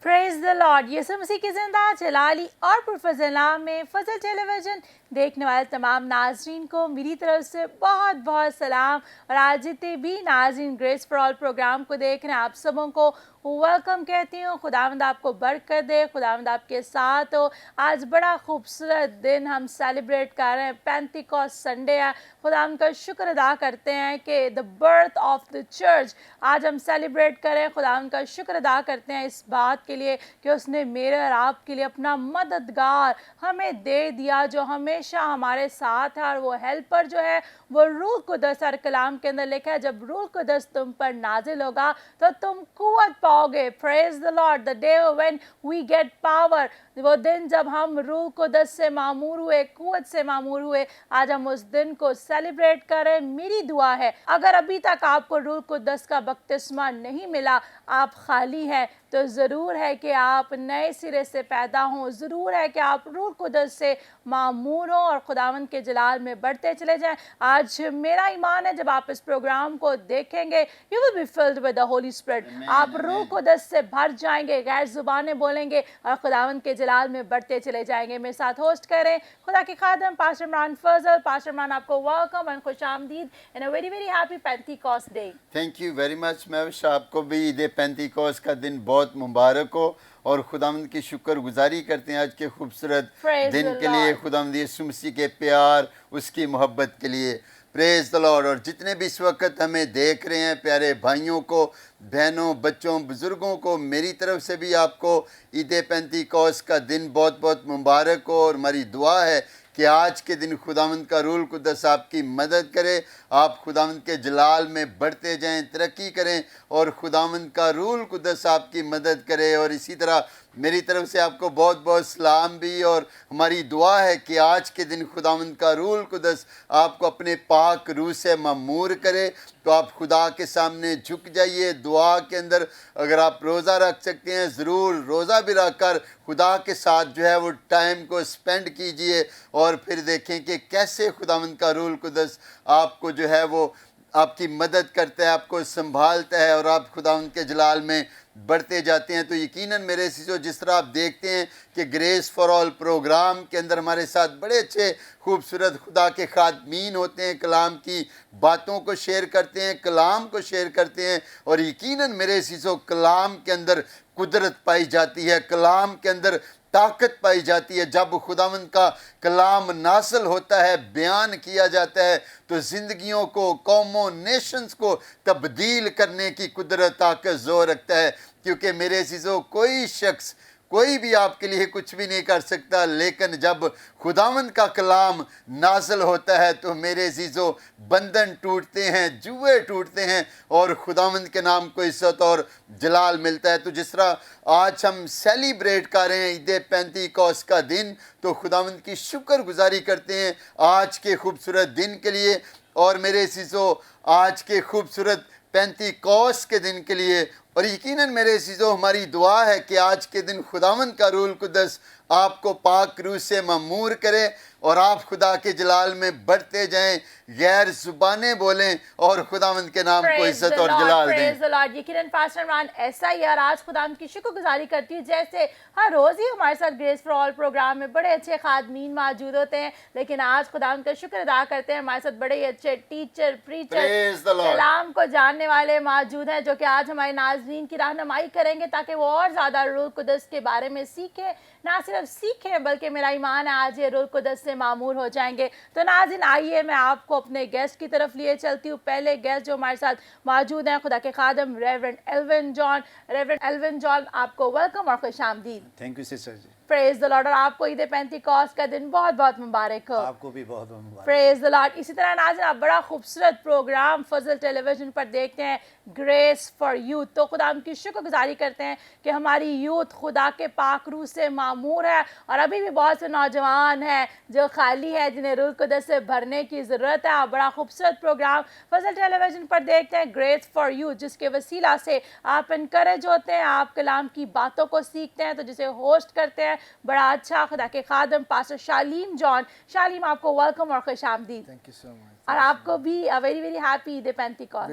Praise the Lord. Yeshu Masih की जिंदा जलाली और पुरफज़ल नाम में फजल टेलीविज़न देखने वाले तमाम नाजरीन को मेरी तरफ से बहुत बहुत सलाम। और आज जितने भी नाजरीन ग्रेस फॉर ऑल प्रोग्राम को देख रहे हैं, आप सबों को वेलकम कहती हूँ। खुदावंद आपको बरकत दे, खुदावंद आपके साथ हो। आज बड़ा खूबसूरत दिन हम सेलिब्रेट कर रहे हैं, पेंटिकॉस्ट संडे है। खुदावंद का शुक्र अदा करते हैं कि the birth of the church आज हम सेलिब्रेट करें। खुदावंद का शुक्र अदा करते हैं इस बात के लिए कि उसने मेरे और आपके लिए अपना मददगार हमें दे दिया, जो हमेशा हमारे साथ है। और वो हेल्पर जो है वो रूह कुदस, और कलाम के अंदर लिखा है जब रूह कुदस तुम पर नाजिल होगा तो तुम कुव्वत पाओगे। Praise the Lord. The day when we get power, वो दिन जब हम रूह कुदस से मामूर हुए, कुव्वत से मामूर हुए, आज हम उस दिन को सेलिब्रेट करें। मेरी दुआ है अगर अभी तक आपको रूह कुदस का बपतिस्मा नहीं मिला, आप खाली हैं, तो ज़रूर है कि आप नए सिरे से पैदा हों। ज़रूर है कि आप रूह कुदस से मामूर हों और खुदावंद के जलाल में बढ़ते चले जाएं। आज मेरा ईमान है जब आप इस प्रोग्राम को देखेंगे, you will be filled with the Holi spirit. आप रूह कुदस से भर जाएंगे, गैर ज़ुबानें बोलेंगे और खुदावंद के जलाल में बढ़ते चले जाएंगे। मेरे साथ होस्ट करें खुदा के खादम पास्टर इमरान फजल। पास्टर इमरान, आपको वेलकम एंड खुशामदीद in a very very happy Pentecost day. Thank you very much Mahvish. आपको भी ईद पेंटिकॉस्ट का दिन बहुत मुबारक हो और खुदावंद की शुक्रगुजारी करते हैं आज के खूबसूरत दिन के लिए, खुदावंद यीशु मसीह के प्यार, उसकी मोहब्बत के लिए। Praise the Lord. और जितने भी इस वक्त हमें देख रहे हैं, प्यारे भाइयों को, बहनों, बच्चों, बुज़ुर्गों को, मेरी तरफ से भी आपको ईद पेंटिकॉस्ट का दिन बहुत बहुत मुबारक हो। और हमारी दुआ है कि आज के दिन खुदावंद का रूह कुदस आपकी मदद करे, आप खुदावंद के जलाल में बढ़ते जाएं, तरक्की करें और खुदावंद का रूह कुदस आपकी मदद करे। और इसी तरह मेरी तरफ से आपको बहुत बहुत सलाम भी। और हमारी दुआ है कि आज के दिन खुदावंद का रूह कुदस आपको अपने पाक रूह से मामूर करे। तो आप खुदा के सामने झुक जाइए दुआ के अंदर। अगर आप रोज़ा रख सकते हैं, ज़रूर रोज़ा भी रख कर खुदा के साथ जो है वो टाइम को स्पेंड कीजिए और फिर देखें कि कैसे खुदावंद का रूह कुदस आपको जो है वो आपकी मदद करता है, आपको संभालता है और आप खुदावंद के जलाल में बढ़ते जाते हैं। तो यकीनन मेरे सीजो, जिस तरह आप देखते हैं कि ग्रेस फॉर ऑल प्रोग्राम के अंदर हमारे साथ बड़े अच्छे खूबसूरत खुदा के खादमीन होते हैं, कलाम की बातों को शेयर करते हैं, कलाम को शेयर करते हैं। और यकीनन मेरे सीजो, कलाम के अंदर कुदरत पाई जाती है, कलाम के अंदर ताकत पाई जाती है। जब खुदावंद का कलाम नाज़िल होता है, बयान किया जाता है, तो ज़िंदगियों को, कौमों, नेशंस को तब्दील करने की कुदरत, ताकत, ज़ोर रखता है। क्योंकि मेरे अज़ीज़ों, कोई शख्स, कोई भी आपके लिए कुछ भी नहीं कर सकता, लेकिन जब खुदावंद का कलाम नाज़िल होता है तो मेरे अज़ीज़ों, बंधन टूटते हैं, जुए टूटते हैं और खुदावंद के नाम को इज़्ज़त और जलाल मिलता है। तो जिस तरह आज हम सेलिब्रेट कर रहे हैं ईद पेंटिकॉस्ट का दिन, तो खुदावंद की शुक्रगुजारी करते हैं आज के खूबसूरत दिन के लिए। और मेरे अज़ीज़ों, आज के खूबसूरत पेंटिकॉस्ट के दिन के लिए। और यकीनन मेरे अज़ीज़ों, हमारी दुआ है कि आज के दिन खुदावंद का रूह कुदस आपको पाक रूह से मामूर करे और आप खुदा के जलाल में बढ़ते जाएं, गैर ज़ुबानें बोलें और खुदावंद के नाम को इज़्ज़त और जलाल दें। यकीनन पास्टर इमरान, ऐसा ही यार आज खुदावंद की शुक्रगुजारी करती हूँ। जैसे हर रोज़ ही हमारे साथ ग्रेस फॉर ऑल प्रोग्राम में बड़े अच्छे खादमीन मौजूद होते हैं, लेकिन आज खुदावंद का शुक्र अदा करते हैं हमारे साथ बड़े अच्छे टीचर, प्रीचर, कलाम को जानने वाले मौजूद हैं, जो कि आज हमारे नाज़रीन की रहनुमाई करेंगे ताकि वो और ज़्यादा रूह कुदस के बारे में सीखें। ना सिर्फ सीखें बल्कि मेरा ईमान है आज ये रूह कुदस से मामूर हो जाएंगे। तो नाज़रीन, आइए मैं आपको अपने गेस्ट की तरफ लिए चलती हूँ। पहले गेस्ट जो हमारे साथ मौजूद हैं, खुदा के खादम reverend Alvin John. Reverend Alvin John, आपको वेलकम और खुशामदीद। Thank you sister ji. Praise the Lord. और आपको ईद पेंटिकॉस्ट का दिन बहुत बहुत मुबारक हो। आपको भी बहुत बहुत मुबारक। Praise the Lord. इसी तरह नाज़रीन, आप बड़ा खूबसूरत प्रोग्राम फजल टेलीविजन पर देखते हैं, ग्रेस फॉर यूथ। तो खुदा हम की शुक्रगुजारी करते हैं कि हमारी यूथ खुदा के पाक रूह से मामूर है और अभी भी बहुत से नौजवान हैं जो खाली है, जिन्हें रूह कुदस से भरने की ज़रूरत है। आप बड़ा खूबसूरत प्रोग्राम फजल टेलीविजन पर देखते हैं, ग्रेस फॉर यूथ, जिसके वसीला से आप इनकरेज होते हैं, आप कलाम की बातों को सीखते हैं। तो जिसे होस्ट करते हैं बड़ा अच्छा खुदा के खादम पास्टर शालीम जॉन। शालीम, आपको वेलकम और खुशामदीद। Thank you so much. और आपको भी very very happy Eid Pentecost.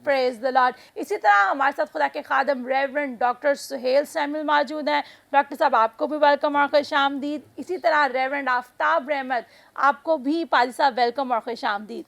Praise the Lord. इसी तरह हमारे साथ खुदा के खादम रेवरेंड डॉक्टर सुहेल सैमुअल मौजूद हैं। डॉक्टर साहब आपको भी वेलकम और खुशामदीद। इसी तरह रेवरेंड आफ्ताब रहमत आपको भी पादी साहब वेलकम और खुशामदीद।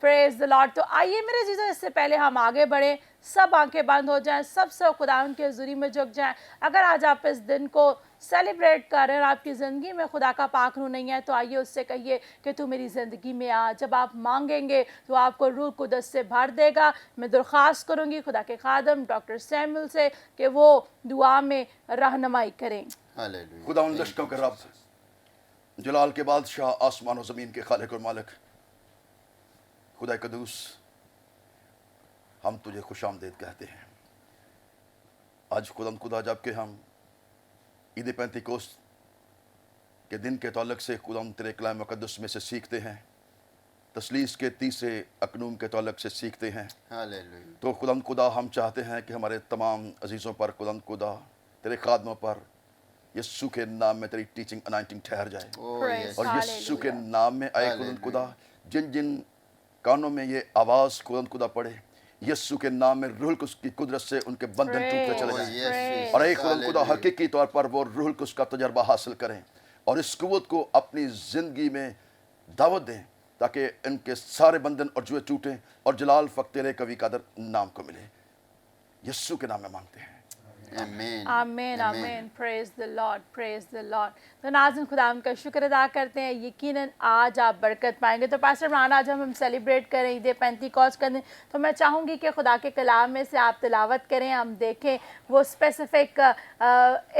Praise the Lord. तो आइए मेरे चीज़ों, इससे पहले हम आगे बढ़े, सब आंखें बंद हो जाएं, सब खुदा उनके हुज़ूरी में झुक जाएं। अगर आज आप इस दिन को सेलिब्रेट कर रहे हैं और आपकी ज़िंदगी में खुदा का पाक रूह नहीं है, तो आइए उससे कहिए कि तू मेरी ज़िंदगी में आ। जब आप मांगेंगे तो आपको रूह कुदस से भर देगा। मैं दरख्वास्त करूँगी खुदा के खादम डॉक्टर सैमुअल से कि वो दुआ में रहनुमाई करें। हालेलुया। खुदा उन लश्करों के रब, जलाल के बादशाह, आसमान और ज़मीन के खालिक और मालिक, खुदा कदूस, हम तुझे खुशामदीद कहते हैं। आज खुदा जबकि हम ईद पेंतिकोस्त के दिन के ताल्लुक से खुदा तेरे कलाम मुक़द्दस में से सीखते हैं, तसलीस के तीसरे अकनूम के ताल्लुक से सीखते हैं। हालेलुया। तो खुदा हम चाहते हैं कि हमारे तमाम अजीज़ों पर खुदा तेरे खादमों पर यस्सु के नाम में तेरी टीचिंग अनाइंटिंग ठहर जाए। Praise और यस्सु के Hallelujah. नाम में आए खुदा, जिन जिन कानों में ये आवाज़ खुदा पड़े, यस्सु के नाम में रूह कुस की कुदरत से उनके बंधन टूटते चले जाएं। Praise. और एक खुदा हकीकी तौर पर वो रूह कुस का तजर्बा हासिल करें और इस कुव्वत को अपनी ज़िंदगी में दावत दें, ताकि इनके सारे बंधन और जुए टूटें और जलाल फ़क़्त तेरे कवी कादर नाम को मिले। यस्सु के नाम में मांगते हैं, आमीन। आमीन आमीन। Praise the Lord, praise the Lord. तो नाज़रीन, खुदा का शुक्र अदा करते हैं, यकीनन आज आप बरकत पाएंगे। तो पास्टर इमरान, आज हम सेलिब्रेट करें ईद पेंतिकोस्त का दिन, तो मैं चाहूँगी कि खुदा के कलाम में से आप तिलावत करें, हम देखें वो स्पेसिफिक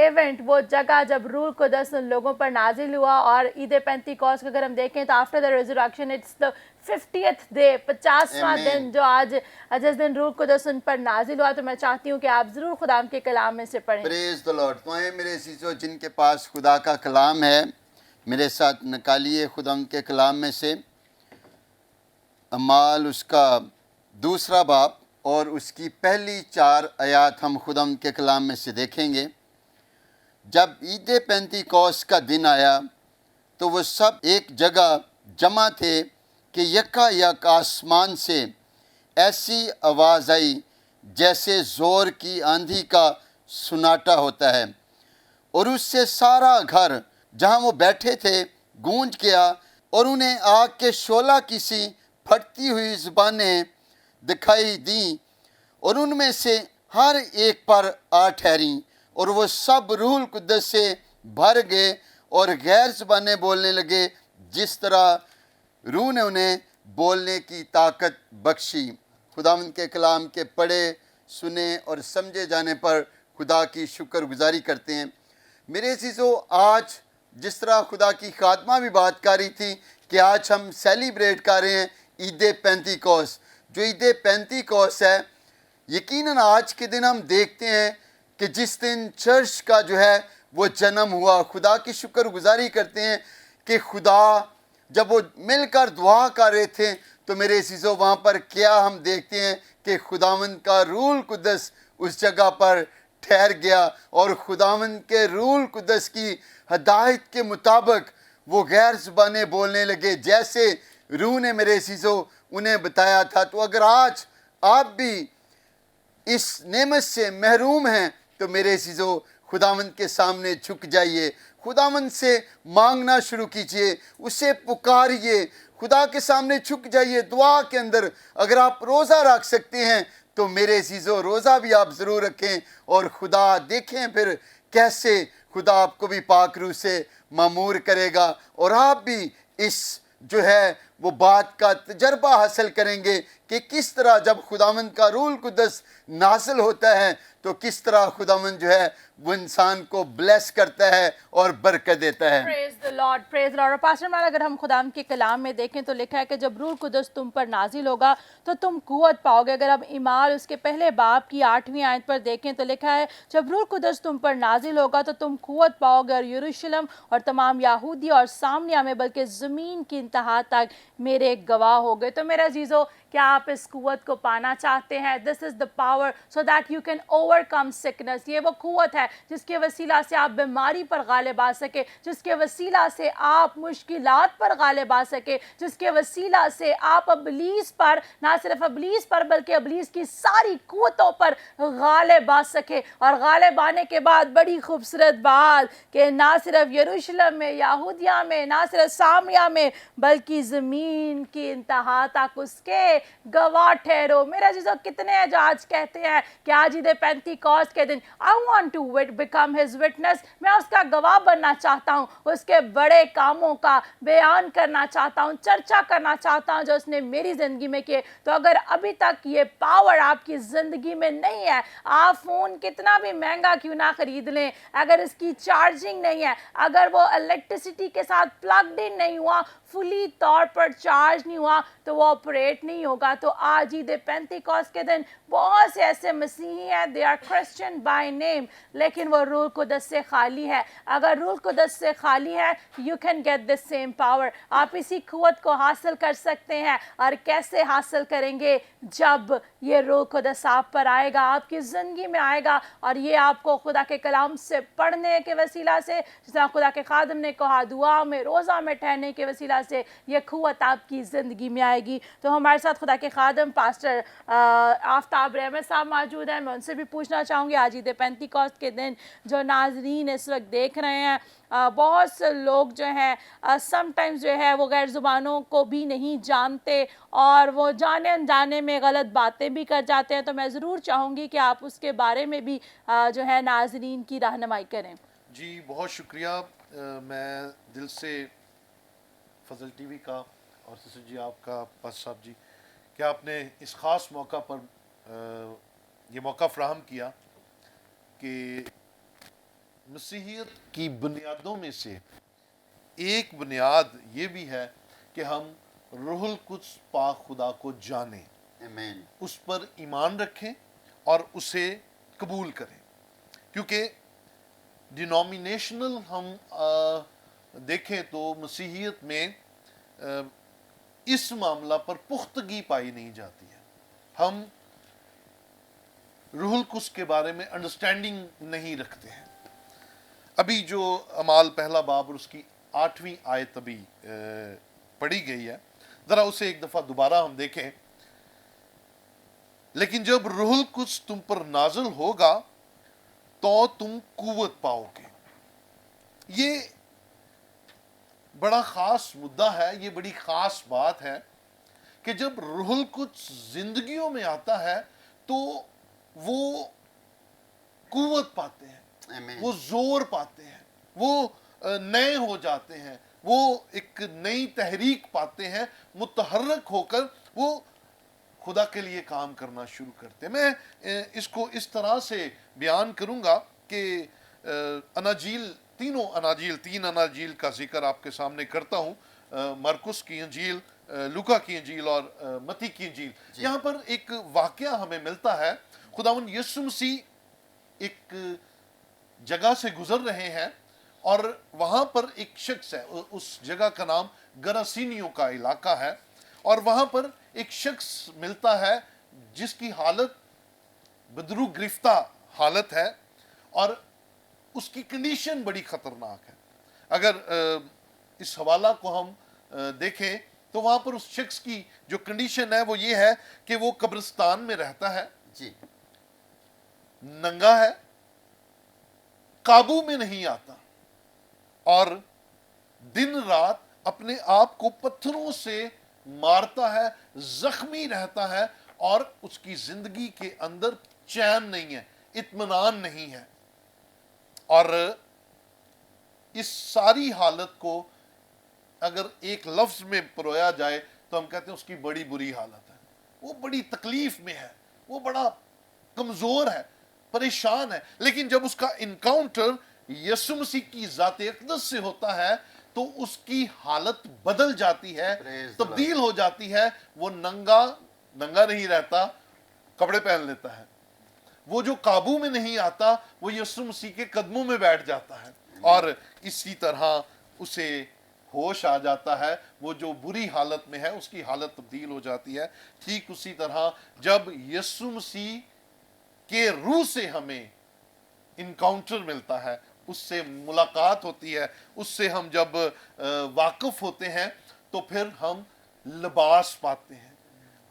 इवेंट, वो जगह जब रूह कुदस उन लोगों पर नाजिल हुआ। और ईद पेंतिकोस्त को अगर हम देखें तो after the resurrection it's the 50th day, 50वां दिन जो आज जिस दिन रूह कुदस उन पर नाजिल हुआ। तो मैं चाहती हूँ कि आप ज़रूर खुदा के कलाम में से पढ़ें। Praise the Lord. तो आए मेरे अज़ीज़ों, जिनके पास खुदा का कलाम है, मेरे साथ निकालिए खुदा के कलाम में से अमाल उसका दूसरा बाब और उसकी पहली 4 आयात हम खुदा के कलाम में से देखेंगे। जब ईद पेंतिकोस्त का दिन आया तो वो सब एक जगह जमा थे कि यकायक आसमान से ऐसी आवाज़ आई जैसे ज़ोर की आंधी का सुनाटा होता है, और उससे सारा घर जहाँ वो बैठे थे गूंज गया, और उन्हें आग के शोला की सी फटती हुई ज़ुबानें दिखाई दी, और उनमें से हर एक पर आ ठहरी, और वो सब रूह कुद्दस से भर गए और गैर ज़ुबानें बोलने लगे, जिस तरह रूह ने उन्हें बोलने की ताकत बख्शी। खुदावंद के कलाम के पढ़े, सुने और समझे जाने पर खुदा की शुक्रगुजारी करते हैं। मेरे अज़ीज़ों, आज जिस तरह खुदा की खादमा भी बात कर रही थी कि आज हम सेलिब्रेट कर रहे हैं ईद पेंतिकोस्त। जो ईद पेंतिकोस्त है, यकीनन आज के दिन हम देखते हैं कि जिस दिन चर्च का जो है वो जन्म हुआ। खुदा की शुक्रगुजारी करते हैं कि खुदा जब वो मिलकर दुआ कर रहे थे तो मेरे अज़ीज़ों, वहाँ पर क्या हम देखते हैं कि खुदावंद का रूह कुद्दस उस जगह पर ठहर गया, और खुदावंद के रूह कुद्दस की हदायत के मुताबिक वो गैर ज़ुबानें बोलने लगे, जैसे रूह ने मेरे अज़ीज़ों उन्हें बताया था। तो अगर आज आप भी इस नेमत से महरूम हैं तो मेरे अज़ीज़ों, खुदावंद के सामने झुक जाइए, खुदावंद से मांगना शुरू कीजिए, उसे पुकारिए, खुदा के सामने झुक जाइए दुआ के अंदर। अगर आप रोज़ा रख सकते हैं तो मेरे अज़ीज़ों, रोज़ा भी आप ज़रूर रखें, और खुदा देखें फिर कैसे खुदा आपको भी पाक रूह से मामूर करेगा, और आप भी इस जो है वो बात का तजर्बा हासिल करेंगे कि किस तरह जब खुदावंद का रूह कुद्दस नाज़िल होता है तो किस तरह खुदावंद जो है वो इंसान को ब्लेस करता है और बरकत देता है। Praise the Lord, praise the Lord. और पास्टर इमरान, अगर हम खुदाम के कलाम में देखें तो लिखा है कि जब रूह कुद्दस तुम पर नाजिल होगा तो तुम कुव्वत पाओगे। अगर हम ईमाल उसके पहले बाब की 8वीं आयत पर देखें तो लिखा है, जब रूह कुद्दस तुम पर नाजिल होगा तो तुम कुव्वत पाओगे, और यरूशलेम और तमाम यहूदी और सामरिया में बल्कि ज़मीन की इंतहा तक मेरे गवाह हो गए। तो मेरे अज़ीज़ों, کیا آپ اس قوت کو پانا چاہتے ہیں؟ This is the power so that you can overcome sickness. یہ وہ قوت ہے جس کے وسیلہ سے آپ بیماری پر غالب آ سکے, جس کے وسیلہ سے آپ مشکلات پر غالب آ سکے, جس کے وسیلہ سے آپ ابلیس پر, نہ صرف ابلیس پر بلکہ ابلیس کی ساری قوتوں پر غالب آ سکے. اور غالب آنے کے بعد بڑی خوبصورت بات کہ نہ صرف یروشلم میں, یہودیہ میں, نہ صرف سامریہ میں, بلکہ زمین کی انتہا تک اس کے گواہ ٹھہرو. میرے عزیزو, کتنے ہیں جو آج کہتے ہیں کہ آج عید پینتیکوست کے دن I want to become his witness, میں اس کا گواہ بننا چاہتا ہوں, اس کے بڑے کاموں کا بیان کرنا چاہتا ہوں, چرچا کرنا چاہتا ہوں جو اس نے میری زندگی میں کیے. تو اگر ابھی تک یہ پاور آپ کی زندگی میں نہیں ہے, آپ فون کتنا بھی مہنگا کیوں نہ خرید لیں, اگر اس کی چارجنگ نہیں ہے, اگر وہ الیکٹریسٹی کے ساتھ پلگڈ ان نہیں ہوا, فلی طور پر چارج نہیں ہوا, تو وہ آپریٹ نہیں ہوگا. تو آج عید پینتیکوست کے دن بہت سے ایسے مسیحی ہیں, they are Christian by name, لیکن وہ روح القدس سے خالی ہے. اگر روح القدس سے خالی ہے, you can get the same power. آپ اسی قوت کو حاصل کر سکتے ہیں. اور کیسے حاصل کریں گے؟ جب یہ روح القدس آپ پر آئے گا, آپ کی زندگی میں آئے گا, اور یہ آپ کو خدا کے کلام سے پڑھنے کے وسیلہ سے, جس طرح خدا کے خادم نے کہا, دعا میں, روزہ میں ٹھہرنے کے وسیلہ سے یہ قوت آپ کی زندگی میں آئے گی. تو ہمارے ساتھ خدا کے خادم پاسٹر آفتاب رحمت صاحب موجود ہیں. میں ان سے بھی پوچھنا چاہوں گی, آج عید پینتیکوست کے دن جو ناظرین اس وقت دیکھ رہے ہیں, بہت سے لوگ جو ہیں سم ٹائمز جو ہے وہ غیر زبانوں کو بھی نہیں جانتے, اور وہ جانے انجانے میں غلط باتیں بھی کر جاتے ہیں. تو میں ضرور چاہوں گی کہ آپ اس کے بارے میں بھی جو ہے ناظرین کی رہنمائی کریں. جی بہت شکریہ. میں دل سے فضل ٹی وی کا اور سسر جی آپ کا, پاس صاحب جی, کہ آپ نے اس خاص موقع پر یہ موقع فراہم کیا کہ مسیحیت کی بنیادوں میں سے ایک بنیاد یہ بھی ہے کہ ہم روح القدس پاک خدا کو جانیں, آمین. اس پر ایمان رکھیں اور اسے قبول کریں. کیونکہ ڈینومینیشنل ہم دیکھیں تو مسیحیت میں اس معاملہ پر پختگی پائی نہیں جاتی ہے. ہم روح القدس کے بارے میں انڈرسٹینڈنگ نہیں رکھتے ہیں. ابھی جو اعمال پہلا باب اور اس کی 8ویں آیت ابھی پڑھی گئی ہے, ذرا اسے ایک دفعہ دوبارہ ہم دیکھیں. لیکن جب روح القدس تم پر نازل ہوگا تو تم قوت پاؤ گے. یہ بڑا خاص مدعا ہے, یہ بڑی خاص بات ہے کہ جب روح القدس زندگیوں میں آتا ہے تو وہ قوت پاتے ہیں, آمین. وہ زور پاتے ہیں, وہ نئے ہو جاتے ہیں, وہ ایک نئی تحریک پاتے ہیں, متحرک ہو کر وہ خدا کے لیے کام کرنا شروع کرتے ہیں. میں اس کو اس طرح سے بیان کروں گا کہ اناجیل, تین اناجیل کا ذکر آپ کے سامنے کرتا ہوں, مرکس کی انجیل, لوکا کی انجیل اور متی کی انجیل. یہاں پر ایک واقعہ ہمیں ملتا ہے. خداوند یسوع مسیح ایک جگہ سے گزر رہے ہیں اور وہاں پر ایک شخص ہے, اس جگہ کا نام گراسینیوں کا علاقہ ہے, اور وہاں پر ایک شخص ملتا ہے جس کی حالت بدرو گرفتہ حالت ہے, اور اس کی کنڈیشن بڑی خطرناک ہے. اگر اس حوالہ کو ہم دیکھیں تو وہاں پر اس شخص کی جو کنڈیشن ہے وہ یہ ہے کہ وہ قبرستان میں رہتا ہے, جی, ننگا ہے, قابو میں نہیں آتا, اور دن رات اپنے آپ کو پتھروں سے مارتا ہے, زخمی رہتا ہے, اور اس کی زندگی کے اندر چین نہیں ہے, اطمینان نہیں ہے. اور اس ساری حالت کو اگر ایک لفظ میں پرویا جائے تو ہم کہتے ہیں اس کی بڑی بری حالت ہے. وہ بڑی تکلیف میں ہے, وہ بڑا کمزور ہے, پریشان ہے. لیکن جب اس کا انکاؤنٹر یسوع مسیح کی ذات اقدس سے ہوتا ہے تو اس کی حالت بدل جاتی ہے, تبدیل ہو جاتی ہے. وہ ننگا نہیں رہتا, کپڑے پہن لیتا ہے. وہ جو قابو میں نہیں آتا وہ یسوع مسیح کے قدموں میں بیٹھ جاتا ہے, اور اسی طرح اسے होश आ जाता है, वो जो बुरी हालत में है उसकी हालत तब्दील हो जाती है। ठीक उसी तरह जब यीशु मसीह के रूह से हमें इनकाउंटर मिलता है, उससे मुलाकात होती है, उससे हम जब वाकिफ होते हैं तो फिर हम लिबास पाते हैं,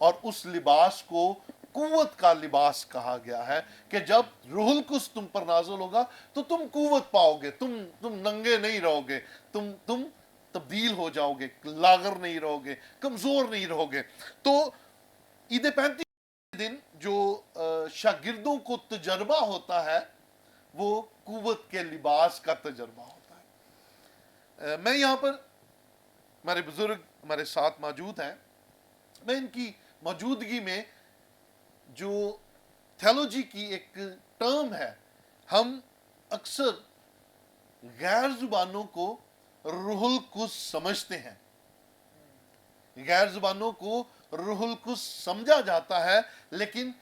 और उस लिबास को कुव्वत का लिबास कहा गया है कि जब रूहुल कुद्स तुम पर नाज़िल होगा तो तुम कुव्वत पाओगे, तुम नंगे नहीं रहोगे, तुम तब्दील हो जाओगे, लागर नहीं रहोगे, कमजोर नहीं रहोगे। तो ईद पैंती के दिन जो शागिर्दों को तजर्बा होता है वो कुव्वत के लिबास का तजर्बा होता है। मैं यहाँ पर, हमारे बुजुर्ग हमारे साथ मौजूद हैं, मैं इनकी मौजूदगी में जो थियोलॉजी की एक टर्म है, हम अक्सर गैर जुबानों को रूहुल कुद्स समझते हैं, गैर जुबानों को रूहुल कुद्स समझा जाता है, लेकिन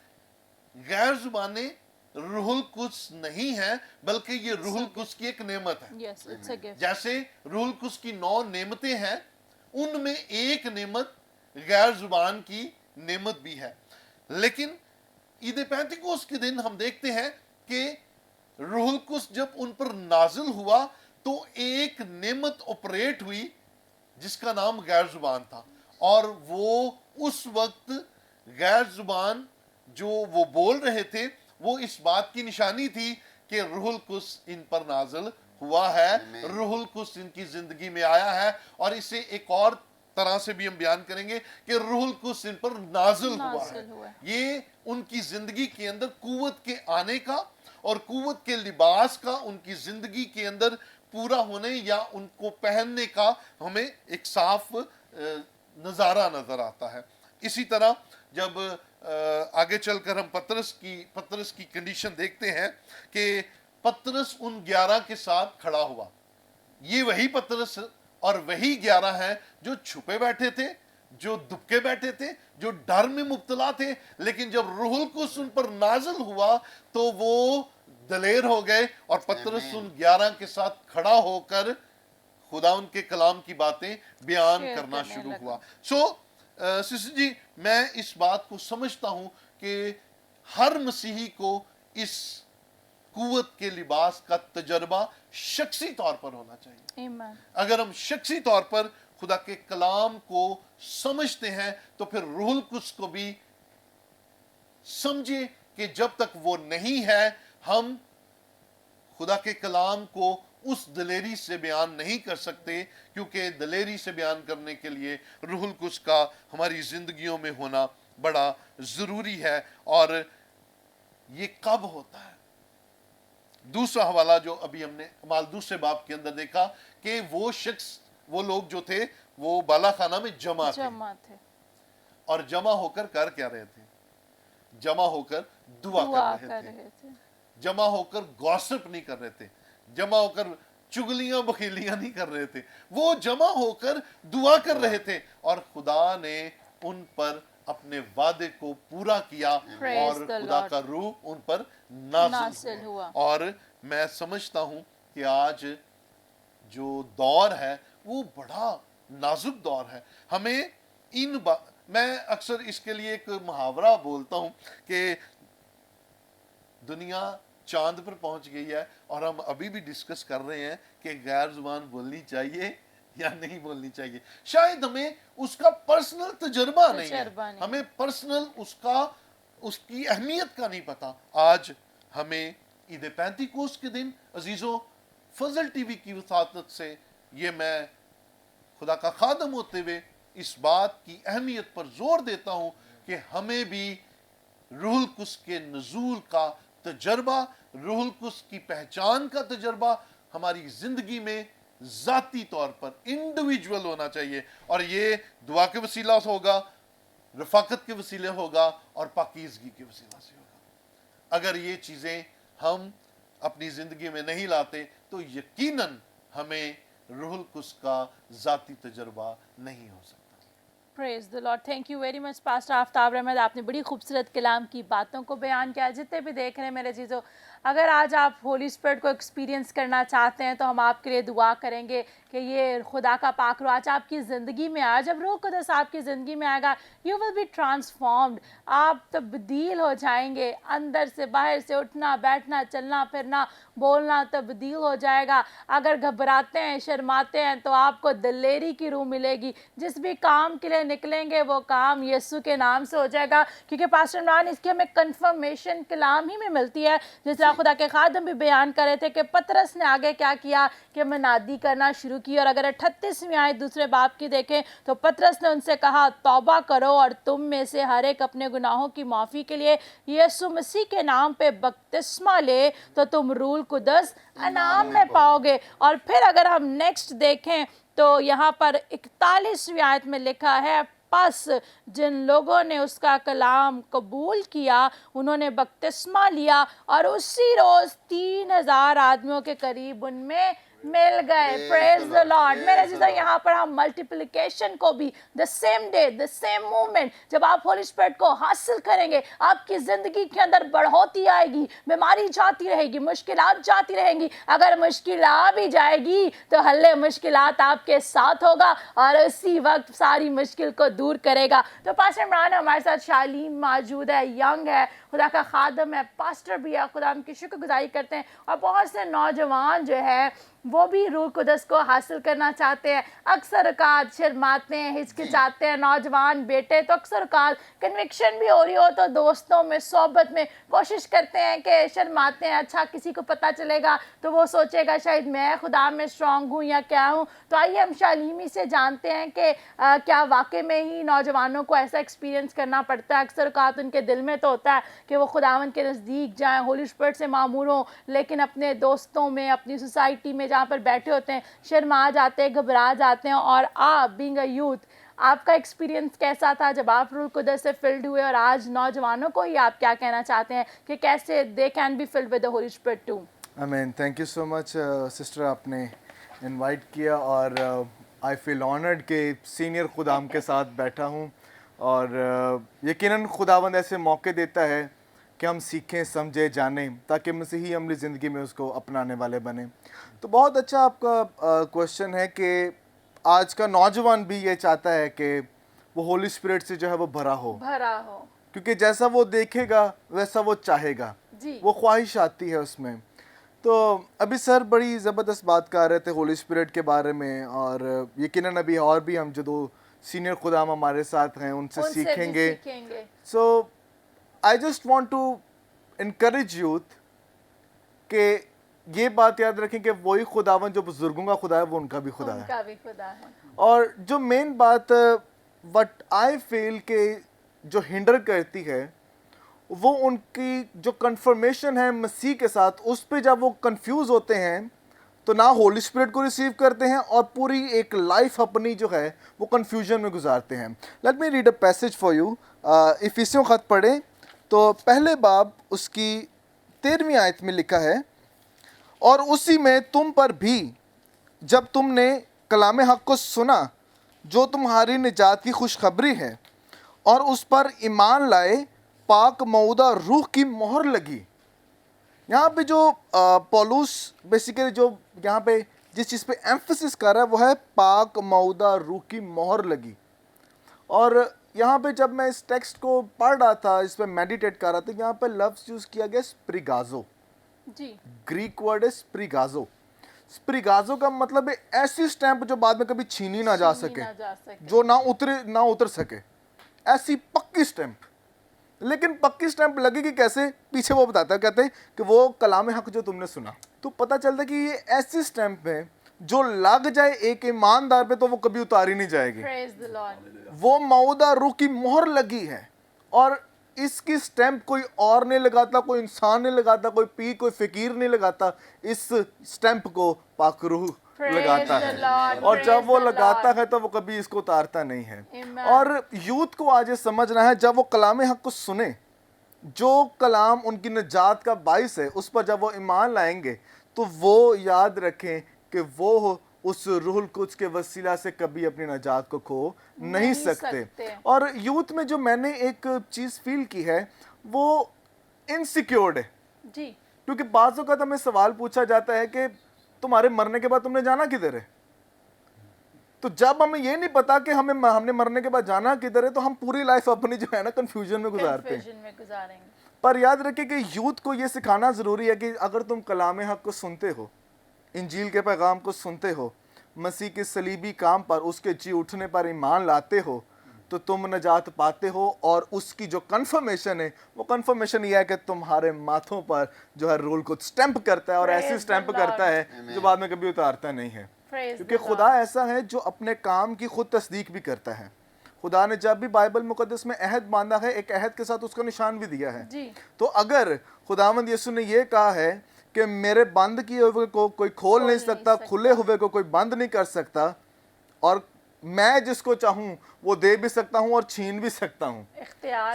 गैर जुबानें रूहुल कुद्स नहीं है, बल्कि ये रूहुल कुद्स की एक नेमत है। Yes, it's a gift. जैसे रूहुल कुद्स की 9 नेमतें हैं, उनमें एक नेमत गैर जुबान की नेमत भी है। लेकिन ईद पेंतिकोस्त के दिन हम देखते हैं कि रूहुल कुद्स जब उन पर नाजिल हुआ तो एक नेमत ऑपरेट हुई जिसका नाम गैर जुबान था, और वो उस वक्त गैर जुबान जो वो बोल रहे थे वो इस बात की निशानी थी कि रूहुल कुद्स इन पर नाजिल हुआ है, रूहुल कुद्स इनकी जिंदगी में आया है। और इसे एक और तरह से भी हम बयान करेंगे कि रूहुल कुद्स इन पर नाजिल हुआ है। ये उनकी जिंदगी के अंदर कुव्वत के आने का और कुव्वत के लिबास का उनकी जिंदगी के अंदर पूरा होने या उनको पहनने का हमें एक साफ नजारा नजर आता है। इसी तरह जब आगे चलकर हम पतरस की कंडीशन देखते हैं कि पतरस उन 11 के साथ खड़ा हुआ, ये वही पतरस और वही 11 हैं जो छुपे बैठे थे, जो दुबके बैठे थे, जो डर में मुब्तला थे, लेकिन जब रूहुल कुद्स उन पर नाजिल हुआ तो वो दलेर हो गए और पतरस उन 11 के साथ खड़ा होकर खुदा उनके कलाम की बातें बयान करना शुरू हुआ। सिस्टर जी, मैं इस बात को समझता हूं कि हर मसीही को इस कुव्वत के लिबास का तजर्बा शख्सी तौर पर होना चाहिए। Amen. अगर हम शख्सी तौर पर खुदा के कलाम को समझते हैं तो फिर रूहुल कुद्स को भी समझे कि जब तक वो नहीं है हम खुदा के कलाम को उस दलेरी से बयान नहीं कर सकते, क्योंकि दलेरी से बयान करने के लिए रूहुल कुद्स का हमारी जिंदगियों में होना बड़ा जरूरी है। और ये कब होता है? दूसरा हवाला जो अभी हमने अमाल दूसरे बाब के अंदर देखा कि वो शख्स, वो लोग जो थे वो बालाखाना में जमा थे और जमा होकर कर क्या रहे थे? जमा होकर दुआ कर रहे थे, जमा होकर गॉसिप नहीं कर रहे थे, जमा होकर चुगलियां बखीलियां नहीं कर रहे थे, वो जमा होकर दुआ कर रहे थे और खुदा ने उन पर अपने वादे को पूरा किया और खुदा का रूह उन पर नाज़िल हुआ। और मैं समझता हूं कि आज जो दौर है वो बड़ा नाजुक दौर है। हमें मैं अक्सर इसके लिए एक मुहावरा बोलता हूं कि दुनिया चांद पर पहुंच गई है और हम अभी भी डिस्कस कर रहे हैं कि गैर जुबान बोलनी चाहिए या नहीं बोलनी चाहिए। शायद हमें उसका पर्सनल तजर्बा नहीं है, हमें पर्सनल उसकी अहमियत का नहीं पता। आज हमें ईद पेंतिकोस्त के दिन अजीजों, फजल टीवी की वसातत से ये मैं खुदा का खादम होते हुए इस बात की अहमियत पर जोर देता हूं कि हमें भी रूहुल कुद्स के नज़ूल का तजर्बा, रूहुल कुद्स की पहचान का तजर्बा हमारी जिंदगी में जाती तौर पर इंडिविजुअल होना चाहिए। और ये दुआ के वसीला से होगा, रफाकत के वसीले होगा और पाकीज़गी के वसीला से होगा। अगर ये चीज़ें हम अपनी ज़िंदगी में नहीं लाते तो यकीनन हमें रूहुल कुद्स का जाती तजर्बा नहीं हो सकता। Praise the Lord. Thank you very much pastor Aftab Ahmad, आपने बड़ी खूबसूरत कलाम की बातों को बयान किया। जितने भी देख रहे हैं मेरे चीज़ों, اگر آج آپ ہولی اسپرٹ کو ایکسپیرینس کرنا چاہتے ہیں تو ہم آپ کے لیے دعا کریں گے کہ یہ خدا کا پاک روح آج آپ کی زندگی میں آئے. جب روح قدس آپ کی زندگی میں آئے گا یو ول بی ٹرانسفارمڈ. آپ تبدیل ہو جائیں گے, اندر سے باہر سے, اٹھنا بیٹھنا چلنا پھرنا بولنا تبدیل ہو جائے گا. اگر گھبراتے ہیں شرماتے ہیں تو آپ کو دلیری کی روح ملے گی. جس بھی کام کے لیے نکلیں گے وہ کام یسوع کے نام سے ہو جائے گا, کیونکہ پاسٹر عمران اس کی ہمیں کنفرمیشن کلام ہی میں ملتی ہے. جس طرح خدا کے خادم بھی بیان کر رہے تھے کہ پطرس نے آگے کیا کیا کہ منادی کرنا شروع کی. اور اگر 38ویں آیت دوسرے باب کی دیکھیں تو پطرس نے ان سے کہا توبہ کرو اور تم میں سے ہر ایک اپنے گناہوں کی معافی کے لیے یسوع مسیح کے نام پہ بپتسمہ لے تو تم روح القدس انعام میں پاؤ گے. اور پھر اگر ہم نیکسٹ دیکھیں تو یہاں پر 41ویں آیت میں لکھا ہے پس جن لوگوں نے اس کا کلام قبول کیا انہوں نے بپتسمہ لیا اور اسی روز 3000 آدمیوں کے قریب ان میں مل گئے. پریز the Lord. میرے عزیزوں یہاں پر ہم ملٹیپلیکیشن کو بھی the same day the same moment جب آپ ہولی اسپرٹ کو حاصل کریں گے آپ کی زندگی کے اندر بڑھوتی آئے گی, بیماری جاتی رہے گی, مشکلات جاتی رہیں گی. اگر مشکل آ بھی جائے گی تو حل مشکلات آپ کے ساتھ ہوگا اور اسی وقت ساری مشکل کو دور کرے گا. تو پاسٹر عمران ہمارے ساتھ شالیم موجود ہے, ینگ ہے, خدا کا خادم ہے, پاسٹر بھی ہے. خدا ہم کی شکر گزاری کرتے ہیں اور بہت سے نوجوان جو ہے وہ بھی روح قدس کو حاصل کرنا چاہتے ہیں. اکثر اوقات شرماتے ہیں, ہچکچاتے ہیں. نوجوان بیٹے تو اکثر اوقات کنوکشن بھی ہو رہی ہو تو دوستوں میں صحبت میں کوشش کرتے ہیں کہ شرماتے ہیں. اچھا کسی کو پتہ چلے گا تو وہ سوچے گا شاید میں خدا میں اسٹرانگ ہوں یا کیا ہوں. تو آئیے ہم شالیمی سے جانتے ہیں کہ کیا واقع میں ہی نوجوانوں کو ایسا ایکسپیرینس کرنا پڑتا ہے. اکثر اوقات ان کے دل میں تو ہوتا ہے کہ وہ خداوند کے نزدیک جائیں, ہولی اسپرٹ سے معمور ہوں, لیکن اپنے دوستوں میں اپنی سوسائٹی میں جہاں پر بیٹھے ہوتے ہیں شرما جاتے ہیں, گھبرا جاتے ہیں. اور آپ بینگ اے یوتھ آپ کا ایکسپیرینس کیسا تھا جب آپ روح القدس سے فلڈ ہوئے, اور آج نوجوانوں کو ہی آپ کیا کہنا چاہتے ہیں کہ کیسے they can be filled with the Holy Spirit too? آمین. Thank you so much sister, آپ نے انوائٹ کیا اور آئی فیل آنرڈ کہ سینئر خدام کے ساتھ بیٹھا ہوں. اور یقیناً خداوند ایسے موقع دیتا ہے کہ ہم سیکھیں سمجھیں جانیں تاکہ مسیحی عملی زندگی میں اس کو اپنانے والے بنیں. تو بہت اچھا آپ کا کوشچن ہے کہ آج کا نوجوان بھی یہ چاہتا ہے کہ وہ ہولی اسپرٹ سے جو ہے وہ بھرا ہو, کیونکہ جیسا وہ دیکھے گا ویسا وہ چاہے گا, وہ خواہش آتی ہے اس میں. تو ابھی سر بڑی زبردست بات کر رہے تھے ہولی اسپرٹ کے بارے میں, اور یقیناً ابھی اور بھی ہم جو دو سینئر خدام ہمارے ساتھ ہیں ان سے سیکھیں گے. So I just want to encourage youth کہ یہ بات یاد رکھیں کہ وہی خداوند جو بزرگوں کا خدا ہے وہ ان کا بھی خدا ہے. اور جو مین بات وٹ آئی فیل کہ جو ہنڈر کرتی ہے وہ ان کی جو کنفرمیشن ہے مسیح کے ساتھ, اس پہ جب وہ کنفیوز ہوتے ہیں تو نہ ہولی اسپرٹ کو ریسیو کرتے ہیں اور پوری ایک لائف اپنی جو ہے وہ کنفیوژن میں گزارتے ہیں. Let me read a passage for you. افیسیوں خط پڑھیں تو پہلے باب اس کی 13ویں آیت میں لکھا ہے, اور اسی میں تم پر بھی جب تم نے کلام حق کو سنا جو تمہاری نجات کی خوشخبری ہے اور اس پر ایمان لائے, پاک معودہ روح کی مہر لگی. یہاں پہ جو پولوس بیسیکلی جو یہاں پہ جس چیز پہ ایمفسس کر رہا ہے وہ ہے پاک معودہ روح کی مہر لگی. اور یہاں پہ جب میں اس ٹیکسٹ کو پڑھ رہا تھا, اس پہ میڈیٹیٹ کر رہا تھا, یہاں پہ لفظ یوز کیا گیا اسپریگازو. گریک ورڈ ہے اسپریگازو. اسپریگازو کا مطلب ہے ایسی اسٹیمپ جو بعد میں کبھی چھینی نہ جا سکے, جو نہ اتر سکے, ایسی پکی اسٹیمپ. لیکن پکی اسٹیمپ لگے گی کیسے, پیچھے وہ بتاتا ہے, کہتے ہیں کہ وہ کلام حق جو تم نے سنا. تو پتہ چلتا ہے کہ یہ ایسی اسٹیمپ ہے جو لگ جائے ایک ایماندار پہ تو وہ کبھی اتاری نہیں جائے گی. وہ معودہ روح کی مہر لگی ہے, اور اس کی اسٹیمپ کوئی اور نہیں لگاتا, کوئی انسان نہیں لگاتا, کوئی پیر کوئی فقیر نہیں لگاتا. اس اسٹیمپ کو پاک روح لگاتا ہے, اور جب وہ لگاتا ہے تو وہ کبھی اس کو اتارتا نہیں ہے. اور یوتھ کو آج یہ سمجھنا ہے, جب وہ کلام حق کو سنیں, جو کلام ان کی نجات کا باعث ہے, اس پر جب وہ ایمان لائیں گے تو وہ یاد رکھیں کہ وہ اس روح القدس کے وسیلہ سے کبھی اپنی نجات کو کھو نہیں سکتے. اور یوتھ میں جو میں نے ایک چیز فیل کی ہے وہ انسیکیورڈ ہے. کیونکہ بعض اوقات ہمیں سوال پوچھا جاتا ہے کہ تمہارے مرنے کے بعد تم نے جانا کدھر ہے؟ تو جب ہمیں یہ نہیں پتا کہ ہم نے مرنے کے بعد جانا کدھر ہے تو ہم پوری لائف اپنی جو ہے نا کنفیوژن میں گزارتے ہیں. کنفیوژن میں گزاریں گے. پر یاد رکھیں کہ یوتھ کو یہ سکھانا ضروری ہے کہ اگر تم کلام حق کو سنتے ہو، انجیل کے پیغام کو سنتے ہو، مسیح کے صلیبی کام پر، اس کے جی اٹھنے پر ایمان لاتے ہو، تو تم نجات پاتے ہو. اور اس کی جو کنفرمیشن ہے وہ کنفرمیشن یہ ہے کہ تمہارے ماتھوں پر جو ہے رول کو سٹیمپ کرتا ہے، اور ایسی سٹیمپ کرتا ہے جو بعد میں کبھی اتارتا نہیں ہے. کیونکہ خدا ایسا ہے جو اپنے کام کی خود تصدیق بھی کرتا ہے. خدا نے جب بھی بائبل مقدس میں عہد باندھا ہے، ایک عہد کے ساتھ اس کا نشان بھی دیا ہے. تو اگر خداوند یسوع نے یہ کہا ہے کہ میرے بند کیے ہوئے کو کوئی کھول نہیں سکتا، کھلے ہوئے کو کوئی بند نہیں کر سکتا، اور میں جس کو چاہوں وہ دے بھی سکتا ہوں اور چھین بھی سکتا ہوں.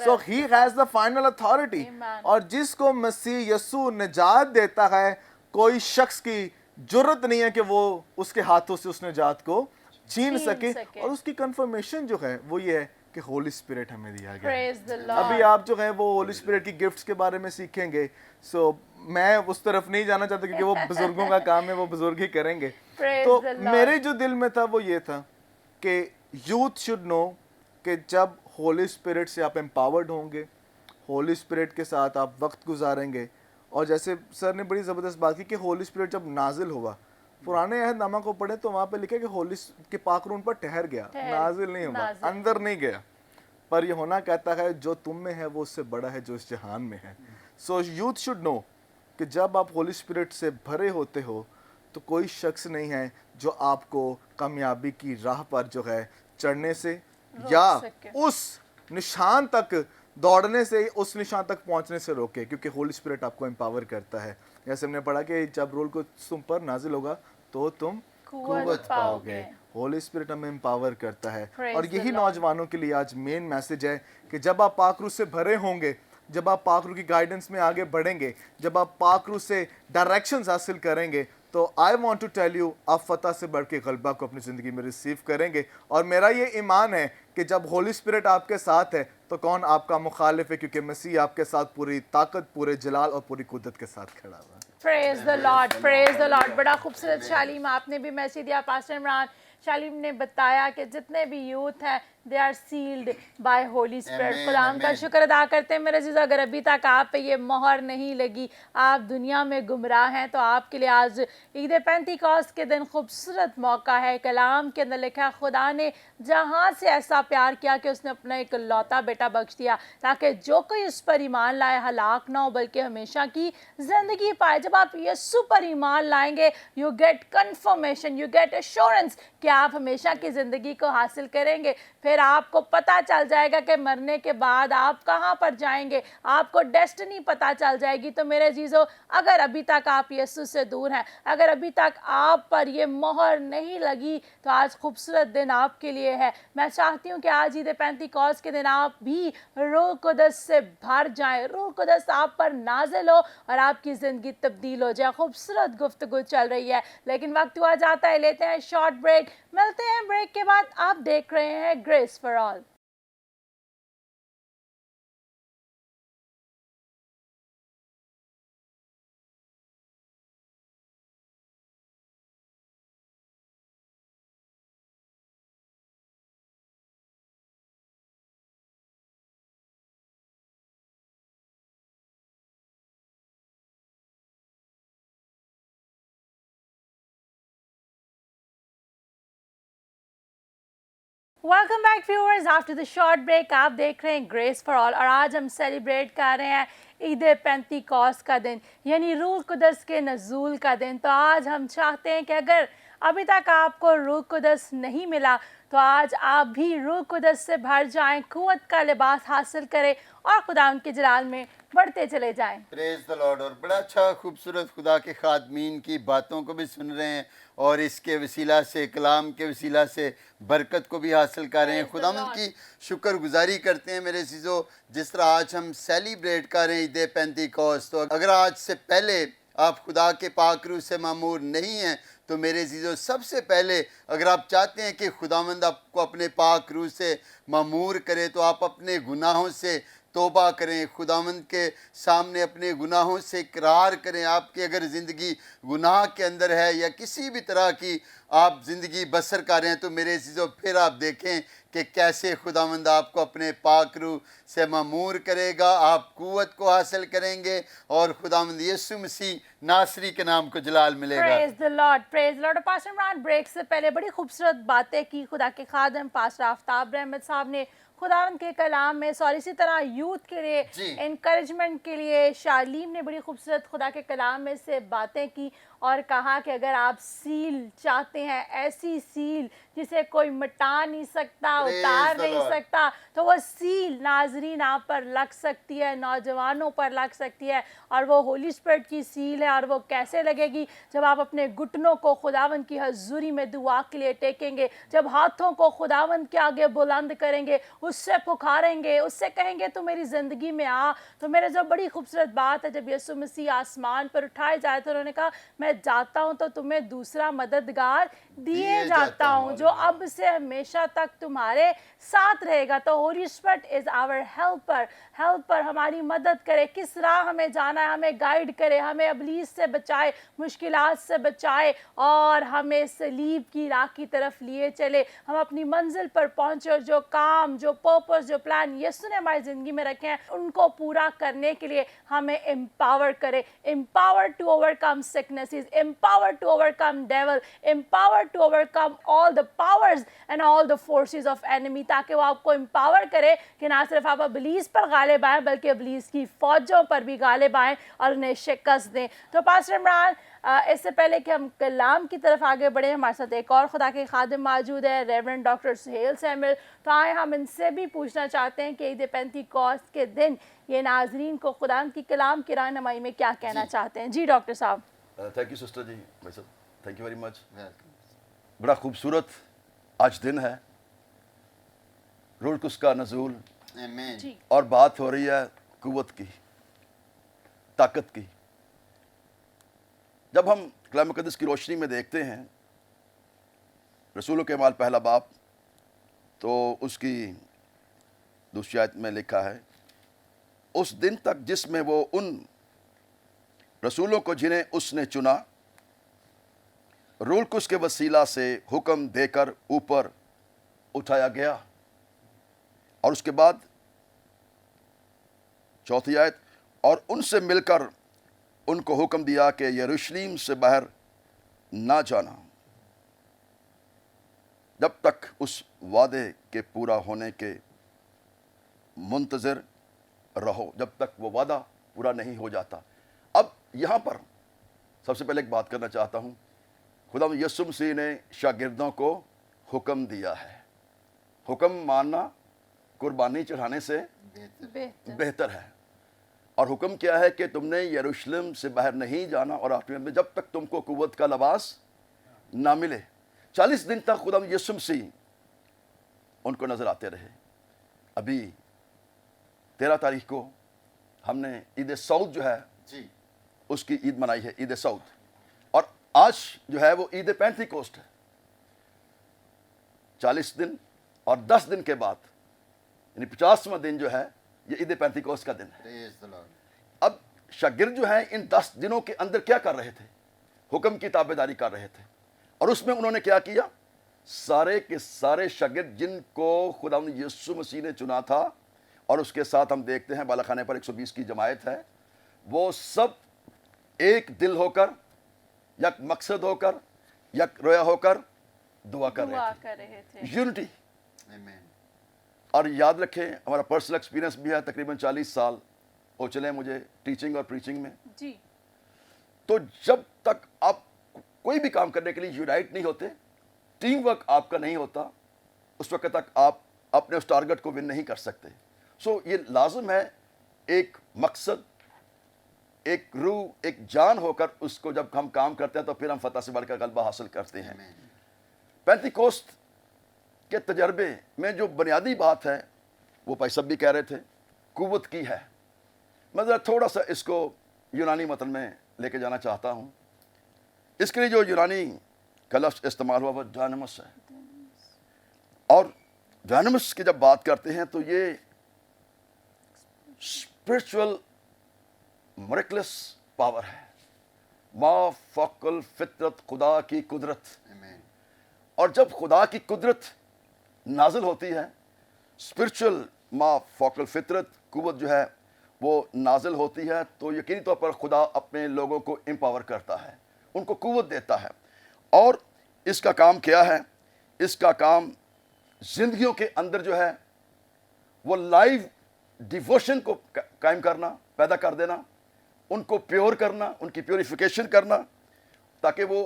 So he has the final authority. اور جس کو مسیح یسوع نجات دیتا ہے، کوئی شخص کی جرت نہیں ہے کہ وہ اس کے ہاتھوں سے اس نجات کو چھین سکے. اور اس کی کنفرمیشن جو ہے وہ یہ ہے کہ ہولی اسپرٹ ہمیں دیا گیا. ابھی آپ جو ہے وہ ہولی اسپرٹ کی گفٹس کے بارے میں سیکھیں گے. سو میں اس طرف نہیں جانا چاہتا کیونکہ وہ بزرگوں کا کام ہے، وہ بزرگ ہی کریں گے. تو میرے جو دل میں تھا وہ یہ تھا کہ یوتھ شوڈ نو کہ جب ہولی اسپرٹ سے آپ امپاورڈ ہوں گے، ہولی اسپرٹ کے ساتھ آپ وقت گزاریں گے. اور جیسے سر نے بڑی زبردست بات کی کہ ہولی اسپرٹ جب نازل ہوا، پرانے عہد نامہ کو پڑھیں تو وہاں پہ لکھے کہ ہولی کے پاک روح ان پر ٹھہر گیا، نازل نہیں ہوا، اندر نہیں گیا. پر یہ ہونا کہتا ہے جو تم میں ہے وہ اس سے بڑا ہے جو اس جہان میں ہے. سو یوتھ شوڈ نو کہ جب آپ ہولی اسپرٹ سے بھرے ہوتے ہو تو کوئی شخص نہیں ہے جو آپ کو کامیابی کی راہ پر جو ہے چڑھنے سے یا اس نشان تک دوڑنے سے، اس نشان تک پہنچنے سے روکے. کیونکہ ہولی اسپرٹ آپ کو امپاور کرتا ہے. جیسے ہم نے پڑھا کہ جب رول کو تم پر نازل ہوگا تو تم قوت پاؤ گے. ہولی اسپرٹ ہمیں امپاور کرتا ہے. اور یہی نوجوانوں کے لیے آج مین میسج ہے کہ جب آپ پاک روح سے بھرے ہوں گے، جب آپ پاک روح کی گائیڈنس میں آگے بڑھیں گے، جب آپ پاک روح سے ڈائریکشنز حاصل کریں گے، تو I want to tell you آپ فتح سے بڑھ کے غلبہ کو اپنی زندگی میں ریسیو کریں گے. اور میرا یہ ایمان ہے کہ جب ہولی اسپرٹ آپ کے ساتھ ہے تو کون آپ کا مخالف ہے، کیونکہ مسیح آپ کے ساتھ پوری طاقت، پورے جلال اور پوری قدرت کے ساتھ کھڑا ہوا ہے. پریز دا لارڈ، پریز دا لارڈ. بڑا خوبصورت شالیم آپ نے بھی میسج دیا. پاسٹر عمران شالیم نے بتایا کہ جتنے بھی یوتھ ہیں they are sealed by holy spirit. خدا کا شکر ادا کرتے ہیں میرے عزیزو. اگر ابھی تک آپ پہ یہ مہر نہیں لگی، آپ دنیا میں گمراہ ہیں، تو آپ کے لیے آج عید پینتیکوست کے دن خوبصورت موقع ہے. کلام کے اندر لکھا ہے خدا نے جہاں سے ایسا پیار کیا کہ اس نے اپنا ایک لوتا بیٹا بخش دیا تاکہ جو کوئی اس پر ایمان لائے ہلاک نہ ہو بلکہ ہمیشہ کی زندگی پائے. جب آپ یسوع پر ایمان لائیں گے you get confirmation, you get assurance کہ آپ ہمیشہ کی زندگی کو حاصل کریں گے. پھر آپ کو پتہ چل جائے گا کہ مرنے کے بعد آپ کہاں پر جائیں گے، آپ کو ڈیسٹنی پتہ چل جائے گی. تو میرے عزیزو، اگر ابھی تک آپ یسوع سے دور ہیں، اگر ابھی تک آپ پر یہ مہر نہیں لگی، تو آج خوبصورت دن آپ کے لیے ہے. میں چاہتی ہوں کہ آج عید پینتیکوست کے دن آپ بھی روح القدس سے بھر جائیں، روح القدس آپ پر نازل ہو اور آپ کی زندگی تبدیل ہو جائے. خوبصورت گفتگو چل رہی ہے لیکن وقت ہوا جاتا ہے. لیتے ہیں شارٹ بریک، ملتے ہیں بریک کے بعد. آپ دیکھ رہے ہیں grace for all. Welcome back viewers after the short break. آپ دیکھ رہے ہیں گریس فار آل اور آج ہم سیلیبریٹ کر رہے ہیں عید پینتیکوست کا دن، یعنی روح القدس کے نزول کا دن. تو آج ہم چاہتے ہیں کہ اگر ابھی تک آپ کو روح القدس نہیں ملا تو آج آپ بھی روح القدس سے بھر جائیں، قوت کا لباس حاصل کریں اور خدا ان کے جلال میں بڑھتے چلے جائیں. پریز دی لارڈ. اور بڑا اچھا خوبصورت خدا کے خادمین کی باتوں کو بھی سن رہے ہیں اور اس کے وسیلہ سے، کلام کے وسیلہ سے برکت کو بھی حاصل کر رہے ہیں. خداوند کی شکر گزاری کرتے ہیں میرے عزیزو. جس طرح آج ہم سیلیبریٹ کر رہے ہیں عید پینتیکوست، تو اگر آج سے پہلے آپ خدا کے پاک روح سے معمور نہیں ہیں تو میرے عزیزو سب سے پہلے اگر آپ چاہتے ہیں کہ خداوند آپ کو اپنے پاک روح سے معمور کرے تو آپ اپنے گناہوں سے توبہ کریں, خداوند کے سامنے اپنے گناہوں سے اقرار کریں. آپ کی اگر زندگی گناہ کے اندر ہے یا کسی بھی طرح کی آپ زندگی بسر کر رہے ہیں تو میرے عزیزو پھر آپ دیکھیں کہ کیسے خداوند آپ کو اپنے پاک روح سے معمور کرے گا, آپ قوت کو حاصل کریں گے اور خداوند یسوع مسیح ناصری کے نام کو جلال ملے گا. Praise the Lord, praise the Lord. اور پاسٹر عمران بریک سے پہلے بڑی خوبصورت باتیں کی خدا کے خادم پاسٹر آفتاب رحمت صاحب نے خداوند کے کلام میں, اور اسی طرح یوتھ کے لیے جی. انکریجمنٹ کے لیے شارلیم نے بڑی خوبصورت خدا کے کلام میں سے باتیں کی اور کہا کہ اگر آپ سیل چاہتے ہیں, ایسی سیل جسے کوئی مٹا نہیں سکتا, اتار نہیں سکتا, تو وہ سیل ناظرین آپ پر لگ سکتی ہے, نوجوانوں پر لگ سکتی ہے. اور وہ ہولی اسپرٹ کی سیل ہے. اور وہ کیسے لگے گی؟ جب آپ اپنے گھٹنوں کو خداوند کی حضوری میں دعا کے لیے ٹیکیں گے, جب ہاتھوں کو خداوند کے آگے بلند کریں گے, اس سے پکاریں گے, اس سے کہیں گے تو میری زندگی میں آ. تو میرے جو بڑی خوبصورت بات ہے, جب یسوع مسیح آسمان پر اٹھائے جائے تو انہوں نے کہا میں جاتا ہوں تو تمہیں دوسرا مددگار دیے جاتا ہوں جو اب سے ہمیشہ تک تمہارے ساتھ رہے گا. تو holy spirit is our helper, ہماری مدد کرے, کس راہ ہمیں جانا ہے ہمیں گائیڈ کرے, ہمیں ابلیس سے بچائے, مشکلات سے بچائے اور ہمیں صلیب کی راہ کی طرف لیے چلے, ہم اپنی منزل پر پہنچے اور جو کام, جو پرپس, جو پلان یسوع نے ہماری زندگی میں رکھے ہیں ان کو پورا کرنے کے لیے ہمیں امپاور کرے. empowered to overcome sicknesses, empowered to overcome devil, empowered to overcome all the powers and all the forces of enemy, تاکہ وہ آپ کو امپاور کرے کہ نہ صرف آپ ابلیس پر غالب آئیں بلکہ ابلیس کی فوجوں پر بھی غالب آئیں اور انہیں شکست دیں. تو پاسٹر عمران, اس سے پہلے کہ ہم کلام کی طرف آگے بڑھیں, ہمارے ساتھ ایک اور خدا کے خادم موجود ہے, ریورنڈ ڈاکٹر سہیل سیمل. تو آئے ہم ان سے بھی پوچھنا چاہتے ہیں کہ عید پینتیکوست کے دن یہ ناظرین کو خدا کی کلام کی رہنمائی میں کیا کہنا چاہتے ہیں. جی ڈاکٹر صاحب. تھینک یو سسٹر جی, بھائی صاحب تھینک یو ویری مچ. بڑا خوبصورت آج دن ہے, روح القدس کا نزول, جی. اور بات ہو رہی ہے قوت کی, طاقت کی. جب ہم کلام مقدس کی روشنی میں دیکھتے ہیں رسولوں کے اعمال پہلا باب, تو اس کی دوسری آیت میں لکھا ہے اس دن تک جس میں وہ ان رسولوں کو جنہیں اس نے چنا روح القدس کے وسیلہ سے حکم دے کر اوپر اٹھایا گیا. اور اس کے بعد چوتھی آیت, اور ان سے مل کر ان کو حکم دیا کہ یروشلم سے باہر نہ جانا جب تک اس وعدے کے پورا ہونے کے منتظر رہو, جب تک وہ وعدہ پورا نہیں ہو جاتا. اب یہاں پر سب سے پہلے ایک بات کرنا چاہتا ہوں, خدا یسوع مسیح نے شاگردوں کو حکم دیا ہے. حکم ماننا قربانی چڑھانے سے بہتر ہے. اور حکم کیا ہے کہ تم نے یروشلم سے باہر نہیں جانا اور آخری میں جب تک تم کو قوت کا لباس نہ ملے. 40 دن تک خدا یسوع مسیح ان کو نظر آتے رہے. ابھی 13 تاریخ کو ہم نے عید سعود جو ہے جی اس کی عید منائی ہے, عید سعود. اور آج جو ہے وہ عید پینتیکوسٹ ہے. 40 دن اور 10 دن کے بعد یعنی 50واں دن جو ہے یہ عید پینتیکوسٹ کا دن ہے. Praise the Lord. اب شاگرد جو ہیں ان 10 دنوں کے اندر کیا کر رہے تھے؟ حکم کی تابعداری کر رہے تھے. اور اس میں انہوں نے کیا کیا؟ سارے کے سارے شاگرد جن کو خدا یسوع مسیح نے چنا تھا, اور اس کے ساتھ ہم دیکھتے ہیں بالا خانے پر 120 کی جماعت ہے, وہ سب ایک دل ہو کر, یک مقصد ہو کر, یک رویا ہو کر دعا کر رہے تھے. یونٹی. Amen. اور یاد رکھیں ہمارا پرسنل ایکسپیرینس بھی ہے, تقریباً 40 سال ہو چلے مجھے ٹیچنگ اور پریچنگ میں. جی. تو جب تک آپ کوئی بھی کام کرنے کے لیے یونائٹ نہیں ہوتے, ٹیم ورک آپ کا نہیں ہوتا, اس وقت تک آپ اپنے اس ٹارگٹ کو ون نہیں کر سکتے. سو یہ لازم ہے ایک مقصد, ایک روح, ایک جان ہو کر اس کو جب ہم کام کرتے ہیں تو پھر ہم فتح سے بڑھ کر غلبہ حاصل کرتے ہیں. پینتیکوست کے تجربے میں جو بنیادی بات ہے وہ بھائی سب بھی کہہ رہے تھے, قوت کی ہے. میں ذرا تھوڑا سا اس کو یونانی متن میں لے کے جانا چاہتا ہوں. اس کے لیے جو یونانی کا لفظ استعمال ہوا وہ ڈائنامس ہے. اور ڈائنامس کی جب بات کرتے ہیں تو یہ स्पिरिचुअल मरेकुलस पावर है, मा फ़ौक़ल फितरत खुदा की कुदरत। Amen. और जब खुदा की कुदरत नाजिल होती है, स्पिरिचुअल मा फ़ौक़ल फितरत कुव्वत जो है वो नाजिल होती है, तो यकीनी तौर पर खुदा अपने लोगों को एम्पावर करता है, उनको कुव्वत देता है। और इसका काम क्या है? इसका काम जिंदगियों के अंदर जो है वो लाइव डिवोशन को कायम करना, पैदा कर देना, उनको प्योर करना, उनकी प्योरिफिकेशन करना, ताकि वो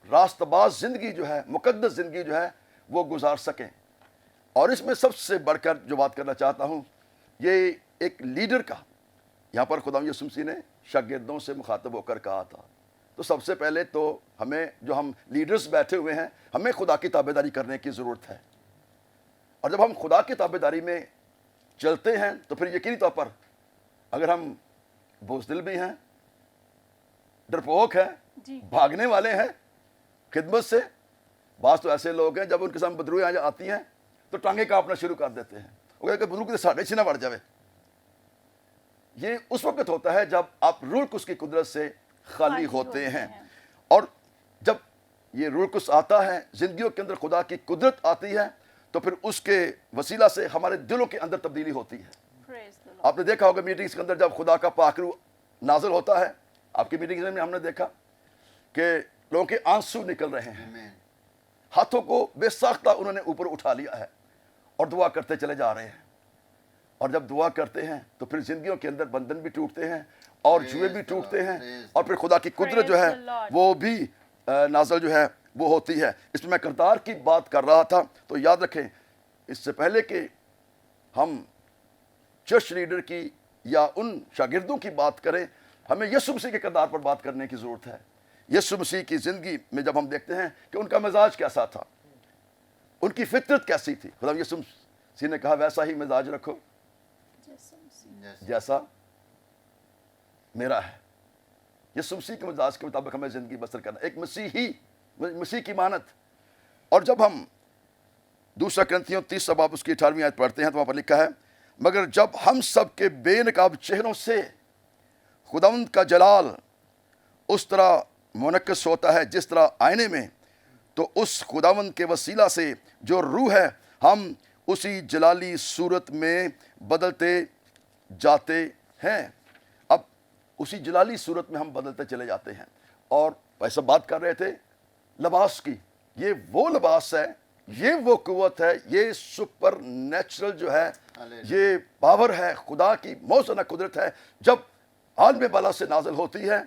रास्तबाज ज़िंदगी जो है, मुक़द्दस ज़िंदगी जो है वो गुजार सकें। और इसमें सबसे बढ़कर जो बात करना चाहता हूँ, ये एक लीडर का, यहाँ पर खुदा यीशु मसीह ने शागिर्दों से मुखातब होकर कहा था। तो सबसे पहले तो हमें, जो हम लीडर्स बैठे हुए हैं, हमें खुदा की ताबेदारी करने की ज़रूरत है। और जब हम खुदा की ताबेदारी में चलते हैं तो फिर यकीनी तौर पर अगर हम बुज़दिल भी हैं, डरपोक हैं, जी। भागने वाले हैं खिदमत से, बास तो ऐसे लोग हैं जब उनके सामने बदरूएं आती हैं तो टांगे कांपना शुरू कर देते हैं, वो कहते हैं बदरू के साढ़े छीना बढ़ जावे। ये उस वक्त होता है जब आप रूह कुस की कुदरत से खाली होते हैं। और जब ये रूह कुस आता है, जिंदगियों के अंदर खुदा की कुदरत आती है, तो फिर उसके वसीला से हमारे दिलों के अंदर तब्दीली होती है। Praise the Lord. आपने देखा होगा मीटिंग्स के अंदर जब खुदा का पाक रूह नाजिल होता है, आपकी मीटिंग्स में हमने देखा कि लोगों के आंसू निकल रहे हैं, Amen. हाथों को बेसाख्ता उन्होंने ऊपर उठा लिया है और दुआ करते चले जा रहे हैं। और जब दुआ करते हैं तो फिर जिंदगियों के अंदर बंधन भी टूटते हैं और Praise जुए भी the टूटते Lord, हैं, praise और फिर खुदा की कुदरत जो है Praise the Lord. वो भी नाज़िल जो है वो होती है। इसमें मैं किरदार की बात कर रहा था, तो याद रखें इससे पहले कि हम चर्च लीडर की या उन शागिर्दों की बात करें, हमें यीशु मसीह के किरदार पर बात करने की ज़रूरत है। यीशु मसीह की ज़िंदगी में जब हम देखते हैं कि उनका मिजाज कैसा था, उनकी फितरत कैसी थी, खुदा यीशु मसीह ने कहा वैसा ही मिजाज रखो Yes. जैसा मेरा है। यीशु मसीह के मिजाज के मुताबिक हमें ज़िंदगी बसर करना, एक मसीह की मानत। और जब हम दूसरा करंथियों 30 बाब उसकी 18वीं आयत पढ़ते हैं तो वहाँ पर लिखा है, मगर जब हम सब के बेनकाब चेहरों से खुदावंद का जलाल उस तरह मुनक्किस होता है जिस तरह आईने में, तो उस खुदावंद के वसीला से जो रूह है, हम उसी जलाली सूरत में बदलते जाते हैं। अब उसी जलाली सूरत में हम बदलते चले जाते हैं। और ऐसा बात कर रहे थे लिबास की, ये वो लिबास है, ये वो कुव्वत है, ये सुपर नेचुरल जो है, ये पावर है, खुदा की मौसना कुदरत है। जब आलम बाला से नाजिल होती है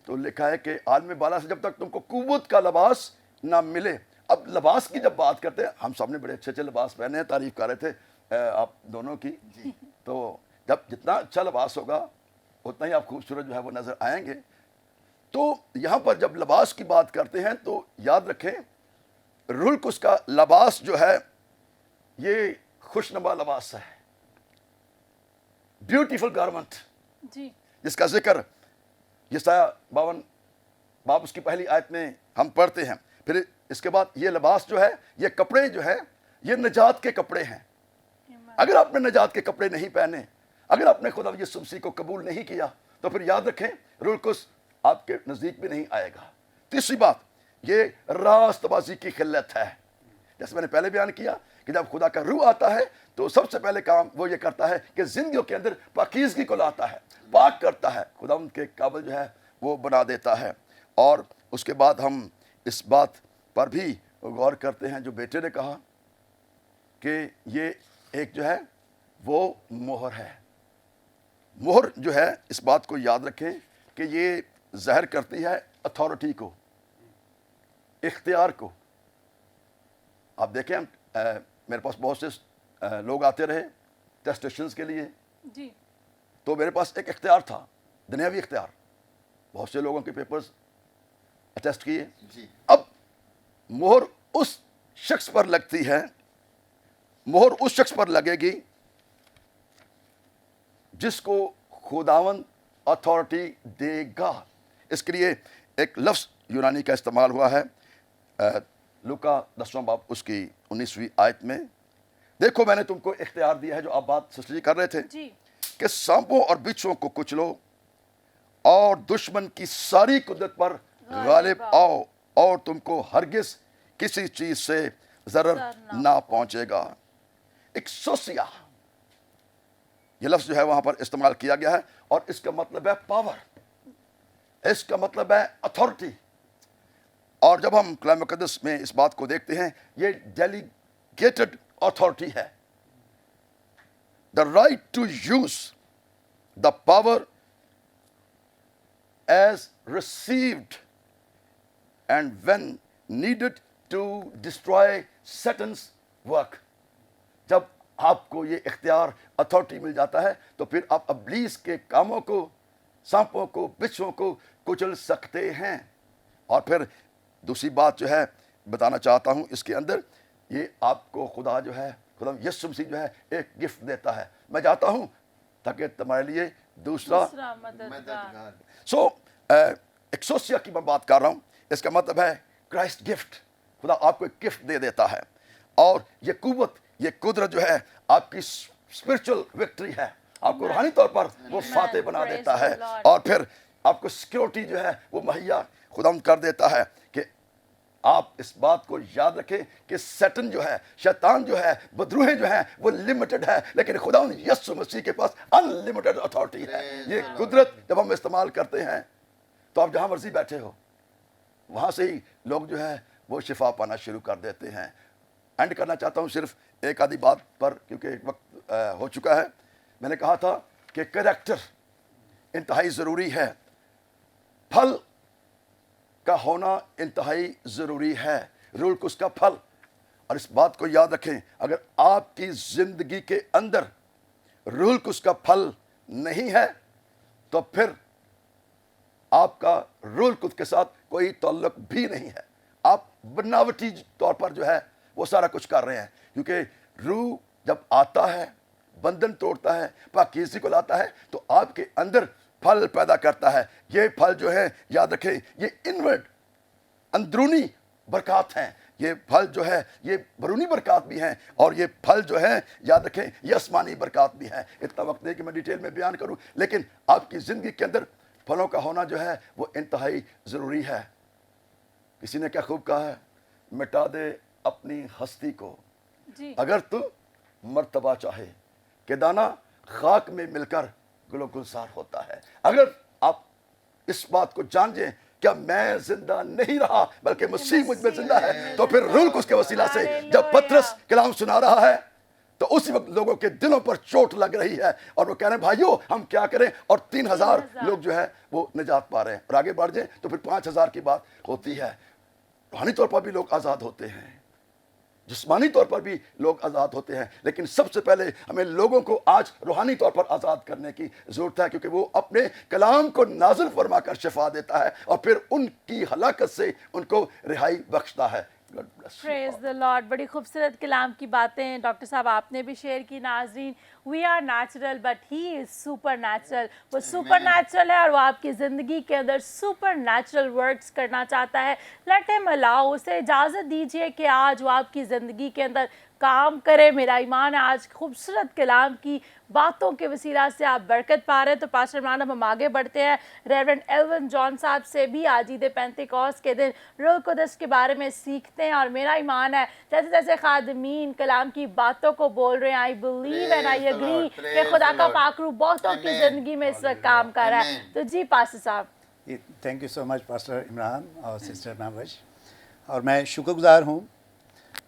तो लिखा है कि आलम बाला से जब तक तुमको कुव्वत का लिबास ना मिले। अब लिबास की जब बात करते हैं, हम सबने बड़े अच्छे अच्छे लिबास पहने हैं, तारीफ कर रहे थे आप दोनों की। तो जब जितना अच्छा लिबास होगा उतना ही आप खूबसूरत जो है वो नज़र आएंगे। तो यहाँ पर जब लिबास की बात करते हैं तो याद रखें रूह कुस का लिबास जो है ये खुशनुमा लिबास है, ब्यूटीफुल गारमेंट, जी। जिसका जिक्र यसाया 52 बाब उसकी पहली आयत में हम पढ़ते हैं। फिर इसके बाद ये लिबास जो है, ये कपड़े जो है, ये नजात के कपड़े हैं। अगर आपने नजात के कपड़े नहीं पहने, अगर आपने खुदा यीशु मसीह को कबूल नहीं किया, तो फिर याद रखें रूह कुस आपके नज़दीक भी नहीं आएगा। तीसरी बात, ये रास्तबाजी की खिल्लत है। जैसे मैंने पहले बयान किया कि जब खुदा का रूह आता है तो सबसे पहले काम वो ये करता है कि जिंदगियों के अंदर पाकीज़गी को लाता है, पाक करता है, खुदा उनके काबिल जो है वो बना देता है। और उसके बाद हम इस बात पर भी गौर करते हैं जो बेटे ने कहा कि ये एक जो है वो मोहर है। मोहर जो है, इस बात को याद रखें कि ये ज़ाहिर करती है अथॉरिटी को, इख्तियार को। आप देखें मेरे पास बहुत से लोग आते रहे टेस्टेशंस के लिए, जी। तो मेरे पास एक इख्तियार था, दुनियावी इख्तियार, बहुत से लोगों के पेपर्स अटेस्ट किए। जी। अब मोहर उस शख्स पर लगती है, मोहर उस शख्स पर लगेगी जिसको खुदावंद अथॉरिटी देगा। इसके लिए एक लफ्ज़ यूनानी का इस्तेमाल हुआ है लूका 10वां बाब उसकी 19वीं आयत में। देखो मैंने तुमको इख्तियार दिया है, जो आप बात सिस्टर जी कर रहे थे जी। कि सांपों और बिच्छुओं को कुचलो और दुश्मन की सारी कुदरत पर गालिब आओ और तुमको हरगिज किसी चीज से जरर ना पहुंचेगा। एक्सोसिया ये लफ्ज जो है वहां पर इस्तेमाल किया गया है और इसका मतलब है पावर, इसका मतलब है अथॉरिटी। और जब हम कलाम मुक़द्दस में इस बात को देखते हैं, ये डेलीगेटेड अथॉरिटी है। The right to use the power as received and when needed to destroy Satan's work। जब आपको ये इख्तियार अथॉरिटी मिल जाता है तो फिर आप इब्लीस के कामों को, सांपों को, बिच्छुओं को कुचल सकते हैं। और फिर दूसरी बात जो है बताना चाहता हूँ इसके अंदर, ये आपको खुदा जो है, खुदा यीशु मसीह जो है एक गिफ्ट देता है। मैं चाहता हूँ ताकि तुम्हारे लिए दूसरा मददगार। सो एक्सोसिया की मैं बात कर रहा हूँ, इसका मतलब है क्राइस्ट गिफ्ट। खुदा आपको एक गिफ्ट दे देता है और ये कुव्वत, ये कुदरत जो है आपकी स्पिरिचुअल विक्ट्री है, आपको रूहानी तौर पर वो फातेह बना देता है। और फिर आपको सिक्योरिटी जो है वो मुहैया खुदा कर देता है कि आप इस बात को याद रखें कि सैटन जो है, शैतान जो है, बदरूहें जो है वो लिमिटेड है, लेकिन खुदा यीशु मसीह के पास अनलिमिटेड अथॉरिटी है। ये कुदरत जब हम इस्तेमाल करते हैं तो आप जहां मर्जी बैठे हो वहां से ही लोग जो है वो शिफा पाना शुरू कर देते हैं। एंड करना चाहता हूं सिर्फ एक आधी बात पर, क्योंकि वक्त हो चुका है। मैंने कहा था कि कैरेक्टर इंतहाई ज़रूरी है, फल का होना इंतहाई ज़रूरी है, रूल कुस का फल। और इस बात को याद रखें, अगर आपकी ज़िंदगी के अंदर रूल कुस का फल नहीं है तो फिर आपका रूल कुस के साथ कोई ताल्लुक भी नहीं है। आप बनावटी तौर पर जो है वो सारा कुछ कर रहे हैं, क्योंकि रूह जब आता है, बंधन तोड़ता है, पाकीज़गी को लाता है तो आपके अंदर फल पैदा करता है। ये फल जो है याद रखें, ये इनवर्ड अंदरूनी बरकत हैं। ये फल जो है ये बरूनी बरकत भी हैं और ये फल जो है याद रखें ये आसमानी बरकत भी हैं। इतना वक्त नहीं कि मैं डिटेल में बयान करूं, लेकिन आपकी ज़िंदगी के अंदर फलों का होना जो है वो इंतहाई ज़रूरी है। किसी ने क्या खूब कहा है, मिटा दे अपनी हस्ती को जी। अगर तू मर्तबा चाहे कि दाना खाक में मिलकर गुलो गुलजार होता है। अगर आप इस बात को जान जाएं क्या मैं जिंदा नहीं रहा बल्कि मसीह मुझ में जिंदा है, तो फिर रूह कुस के वसीला से जब पतरस कलाम सुना रहा है तो उसी वक्त लोगों के दिलों पर चोट लग रही है और वो कह रहे हैं भाइयों हम क्या करें, और 3000 लोग जो है वो निजात पा रहे हैं। और आगे बढ़ जाए तो फिर 5000 की बात होती है। रूहानी तौर पर भी लोग आज़ाद होते हैं, जिस्मानी तौर पर भी लोग आज़ाद होते हैं, लेकिन सबसे पहले हमें लोगों को आज रूहानी तौर पर आज़ाद करने की ज़रूरत है, क्योंकि वो अपने कलाम को नाज़िल फरमा कर शिफा देता है और फिर उनकी हलाकत से उनको रिहाई बख्शता है। Praise the Lord. बड़ी खूबसूरत कलाम की बातें डॉक्टर साहब आपने भी शेयर की। नाजरीन, we are natural but he is supernatural. वो सुपर नेचुरल है और वो आपकी ज़िंदगी के अंदर सुपर नेचुरल वर्क्स करना चाहता है। लेट हिम अलाउ, उसे इजाज़त दीजिए कि आज वो आपकी ज़िंदगी के अंदर काम करे। मेरा ईमान है आज खूबसूरत कलाम की बातों के वसीला से आप बरकत पा रहे हैं। तो पास्टर इमरान, अब हम आगे बढ़ते हैं। रेवरेंड एल्विन जॉन साहब से भी आज ईद पेंतिकोस्त के दिन रूह कुदस के बारे में सीखते हैं। और मेरा ईमान है जैसे जैसे खादमीन कलाम की बातों को बोल रहे हैं, I believe and I agree कि खुदा का पाक रूह बहुतों की ज़िंदगी में इस वक्त काम कर रहा है। तो जी पास्टर साहब। Thank you so much pastor Imran और सिस्टर नावज, और मैं शुक्रगुजार हूँ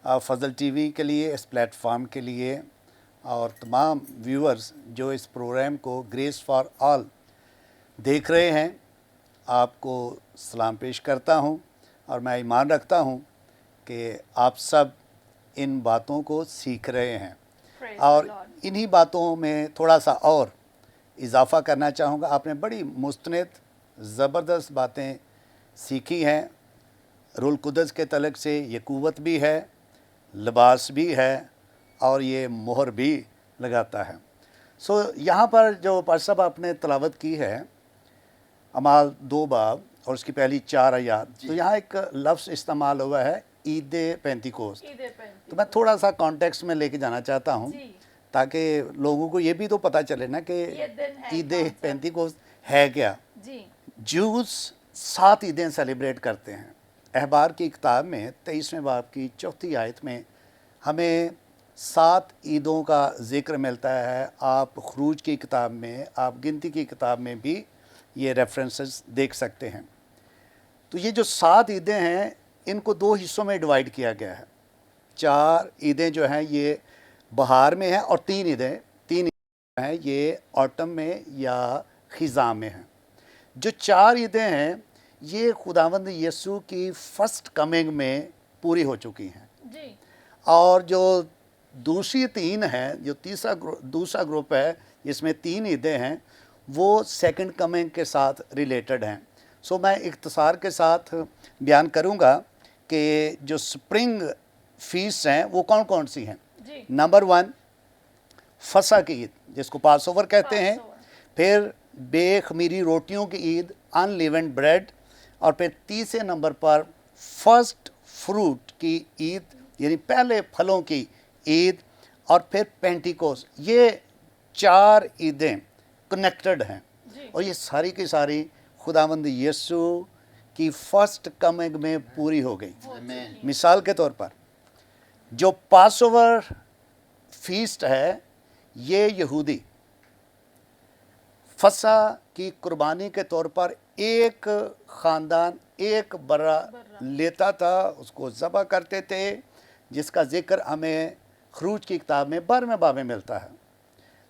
फजल टीवी के लिए, इस प्लेटफॉर्म के लिए, और तमाम व्यूअर्स जो इस प्रोग्राम को ग्रेस फॉर ऑल देख रहे हैं। आपको सलाम पेश करता हूं और मैं ईमान रखता हूं कि आप सब इन बातों को सीख रहे हैं और इन्हीं बातों में थोड़ा सा और इजाफ़ा करना चाहूँगा। आपने बड़ी मुस्तनद ज़बरदस्त बातें सीखी हैं। रूह कुदस के तलक से ये कुव्वत भी है, लिबास भी है और ये मोहर भी लगाता है। सो यहाँ पर जो पास्टर साहब आपने तलावत की है अमाल 2 बाब और उसकी पहली 4 आयात, तो यहाँ एक लफ्ज़ इस्तेमाल हुआ है ईद पेंतिकोस्त। तो मैं थोड़ा सा कॉन्टेक्स्ट में लेके जाना चाहता हूँ ताकि लोगों को ये भी तो पता चले ना कि ये दिन है ईद कौन सा? पेंतिकोस्त है क्या। जी जूस 7 ईदें सेलिब्रेट करते हैं। अहबार की किताब में 23वें बाब की 4थी आयत में हमें 7 ईदों का ज़िक्र मिलता है। आप खरूज की किताब में, आप गिनती की किताब में भी ये रेफरेंसेस देख सकते हैं। तो ये जो 7 ईदें हैं इनको 2 हिस्सों में डिवाइड किया गया है। 4 ईदें जो हैं ये बहार में हैं और 3 ईदें हैं ये ऑटम में या ख़िज़ां में हैं। जो 4 ईदें हैं ये खुदावंद यीशु की फ़र्स्ट कमिंग में पूरी हो चुकी हैं। जी और जो दूसरी 3 हैं, जो दूसरा ग्रुप है जिसमें 3 ईदें हैं, वो सेकंड कमिंग के साथ रिलेटेड हैं। सो मैं इख्तिसार के साथ बयान करूंगा कि जो स्प्रिंग फीस्ट हैं वो कौन कौन सी हैं। जी नंबर 1 फसा की ईद जिसको पास ओवर कहते हैं, फिर बेखमीरी रोटियों की ईद अनलिवेंड ब्रेड, और फिर तीसरे नंबर पर फर्स्ट फ्रूट की ईद यानी पहले फलों की ईद, और फिर पेंटिकोस। ये 4 ईदें कनेक्टेड हैं और ये सारी की सारी खुदावंद यीशु की फर्स्ट कमिंग में पूरी हो गई। मिसाल के तौर पर जो पास ओवर फीस्ट है ये यहूदी फसा की कुर्बानी के तौर पर एक ख़ानदान एक बर्रा लेता था, उसको ज़बह करते थे, जिसका ज़िक्र हमें खरूज की किताब में 12वें बाब में मिलता है।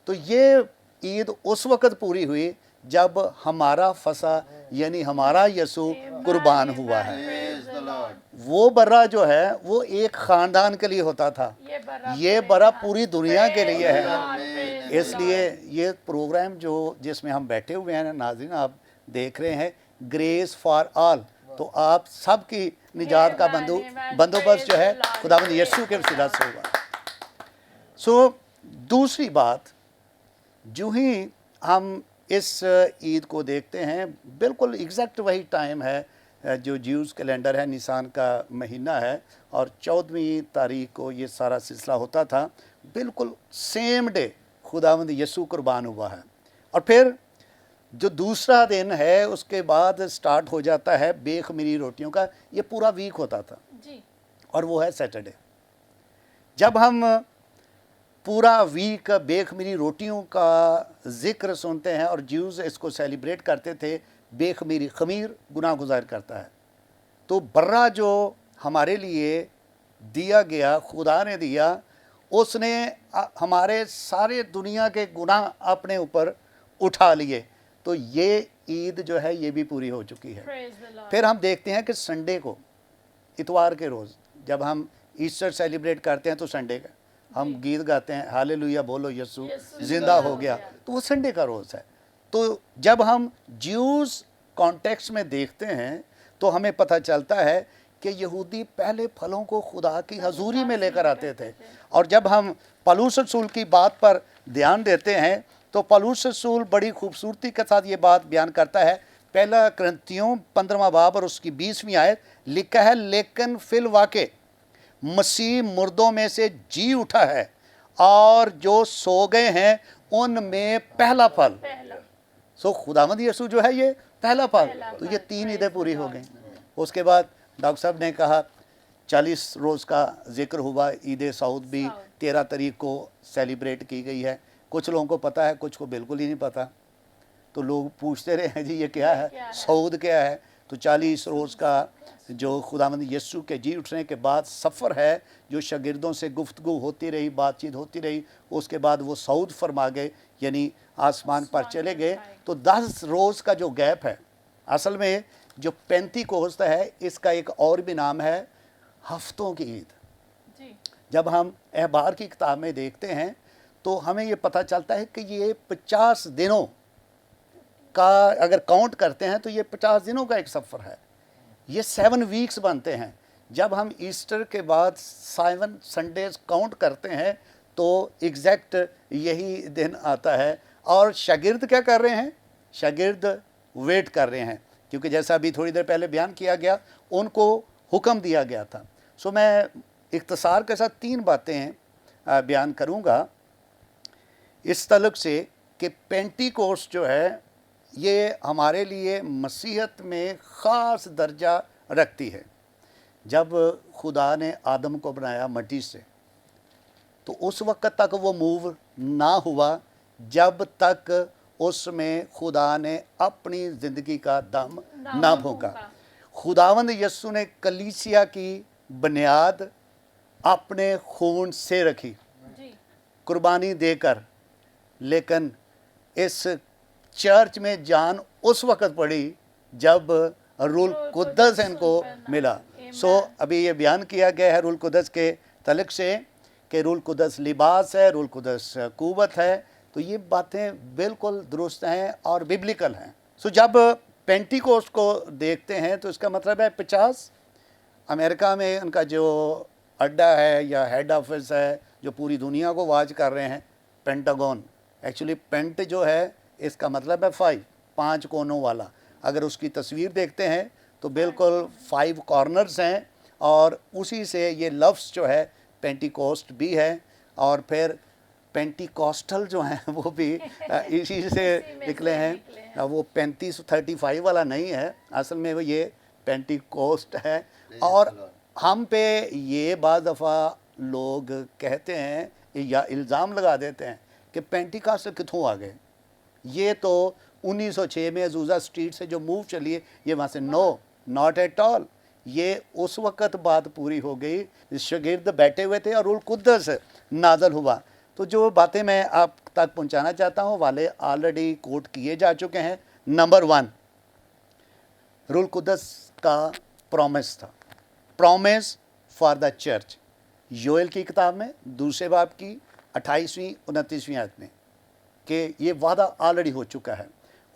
तो ये ईद उस वक़्त पूरी हुई जब हमारा फसा यानी हमारा यीशु कुर्बान हुआ है। वो बर्रा जो है वो एक ख़ानदान के लिए होता था, ये बर्रा पूरी दुनिया के लिए है। इसलिए ये प्रोग्राम जो जिसमें हम बैठे हुए हैं नाज़रीन, आप देख रहे हैं ग्रेस फॉर ऑल, तो आप सब की निजात का बंदोबस्त जो है खुदावंद यीशु के वसीला से होगा। सो दूसरी बात, जो ही हम इस ईद को देखते हैं बिल्कुल एग्जैक्ट वही टाइम है जो ज्यूज़ कैलेंडर है, निसान का महीना है, और 14वीं तारीख को ये सारा सिलसिला होता था। बिल्कुल सेम डे खुदावंद यीशु कुर्बान हुआ है। और फिर जो दूसरा दिन है उसके बाद स्टार्ट हो जाता है बेखमीरी रोटियों का, ये पूरा वीक होता था जी और वो है सैटरडे। जब हम पूरा वीक बेखमीरी रोटियों का ज़िक्र सुनते हैं और ज्यूज़ इसको सेलिब्रेट करते थे, बेखमीरी खमीर गुनाह गुज़ार करता है, तो बर्रा जो हमारे लिए दिया गया, खुदा ने दिया, उसने हमारे सारे दुनिया के गुनाह अपने ऊपर उठा लिए। तो ये ईद जो है ये भी पूरी हो चुकी है। फिर हम देखते हैं कि संडे को, इतवार के रोज़ जब हम ईस्टर सेलिब्रेट करते हैं तो संडे का हम गीत गाते हैं, हालेलुया बोलो यीशु जिंदा हो गया, तो वो संडे का रोज़ है। तो जब हम ज्यूज़ कॉन्टेक्स्ट में देखते हैं तो हमें पता चलता है कि यहूदी पहले फलों को खुदा की हजूरी में लेकर आते थे। और जब हम पौलुस रसूल की बात पर ध्यान देते हैं तो पौलुस रसूल बड़ी खूबसूरती के साथ ये बात बयान करता है। पहला करंथियों 15वां बाब और उसकी 20वीं आयत लिखा है, लेकिन फिल वाक़े मसीह मुर्दों में से जी उठा है और जो सो गए हैं उनमें पहला फल। सो खुदावंद यीशु जो है ये पहला फल। तो ये 3 ईदें पूरी हो गई। उसके बाद डॉक्टर साहब ने कहा 40 रोज़ का जिक्र हुआ। ईद सऊद भी 13 तारीख को सेलिब्रेट की गई है। कुछ लोगों को पता है, कुछ को बिल्कुल ही नहीं पता। तो लोग पूछते रहे हैं जी ये क्या है, सऊद क्या है। तो 40 रोज़ का जो खुदावंद यीशु के जी उठने के बाद सफ़र है, जो शागिर्दों से गुफ्तगू होती रही, बातचीत होती रही, उसके बाद वो सऊद फरमा गए यानी आसमान पर चले गए। तो 10 रोज़ का जो गैप है, असल में जो पेंतिकोस्त है इसका एक और भी नाम है हफ्तों की ईद। जब हम अहबार की किताब में देखते हैं तो हमें ये पता चलता है कि ये 50 दिनों का अगर काउंट करते हैं तो ये 50 दिनों का एक सफ़र है। ये 7 वीक्स बनते हैं। जब हम ईस्टर के बाद 7 संडेज काउंट करते हैं तो एग्जैक्ट यही दिन आता है। और शागिर्द क्या कर रहे हैं? शागिर्द वेट कर रहे हैं, क्योंकि जैसा अभी थोड़ी देर पहले बयान किया गया, उनको हुक्म दिया गया था। सो मैं इख्तिसार के साथ 3 बातें बयान करूंगा। इस तलक से कि पेंटिकोस्ट जो है ये हमारे लिए मसीहत में ख़ास दर्जा रखती है। जब खुदा ने आदम को बनाया मट्टी से तो उस वक्त तक वो मूव ना हुआ जब तक उसमें खुदा ने अपनी ज़िंदगी का दम ना फूंका। खुदावंद यस्सु ने कलीसिया की बुनियाद अपने खून से रखी कुर्बानी देकर, लेकिन इस चर्च में जान उस वक्त पड़ी जब रूल कुद्दस इनको मिला। सो अभी ये बयान किया गया है रूल कुद्दस के तलक से कि रूल कुद्दस लिबास है, रूल कुद्दस कुव्वत है, तो ये बातें बिल्कुल दुरुस्त हैं और बिब्लिकल हैं। सो जब पेंटिकोस्ट को देखते हैं तो इसका मतलब है 50 अमेरिका में उनका जो अड्डा है या हेड ऑफिस है जो पूरी दुनिया को वाच कर रहे हैं, पेंटागन। एक्चुअली पेंट जो है इसका मतलब है 5 कोनों वाला। अगर उसकी तस्वीर देखते हैं तो बिल्कुल 5 कॉर्नर्स हैं और उसी से ये लफ्ज़ जो है पेंटिकोस्ट भी है और फिर पेंटिकॉस्टल जो हैं वो भी इसी से निकले हैं। वो 35-35 वाला नहीं है, असल में वो ये पेंटिकोस्ट है। और हम पे ये बाज़ दफ़ा लोग कहते हैं या इल्ज़ाम लगा देते हैं कि पेंटिकॉस्ट कितों आ गए। ये तो 1906 में अज़ूज़ा स्ट्रीट से जो मूव चली है ये वहाँ से, नो नॉट एट ऑल। ये उस वक़्त बात पूरी हो गई, शागिर्द बैठे हुए थे और रूल कुद्दस नाज़ल हुआ। तो जो बातें मैं आप तक पहुंचाना चाहता हूं वाले ऑलरेडी कोट किए जा चुके हैं। नंबर 1 रूल कुद्दस का प्रॉमिस था, प्रॉमिस फॉर द चर्च। योएल की किताब में 2 बाब की 28वीं 29वीं आयत में कि ये वादा ऑलरेडी हो चुका है।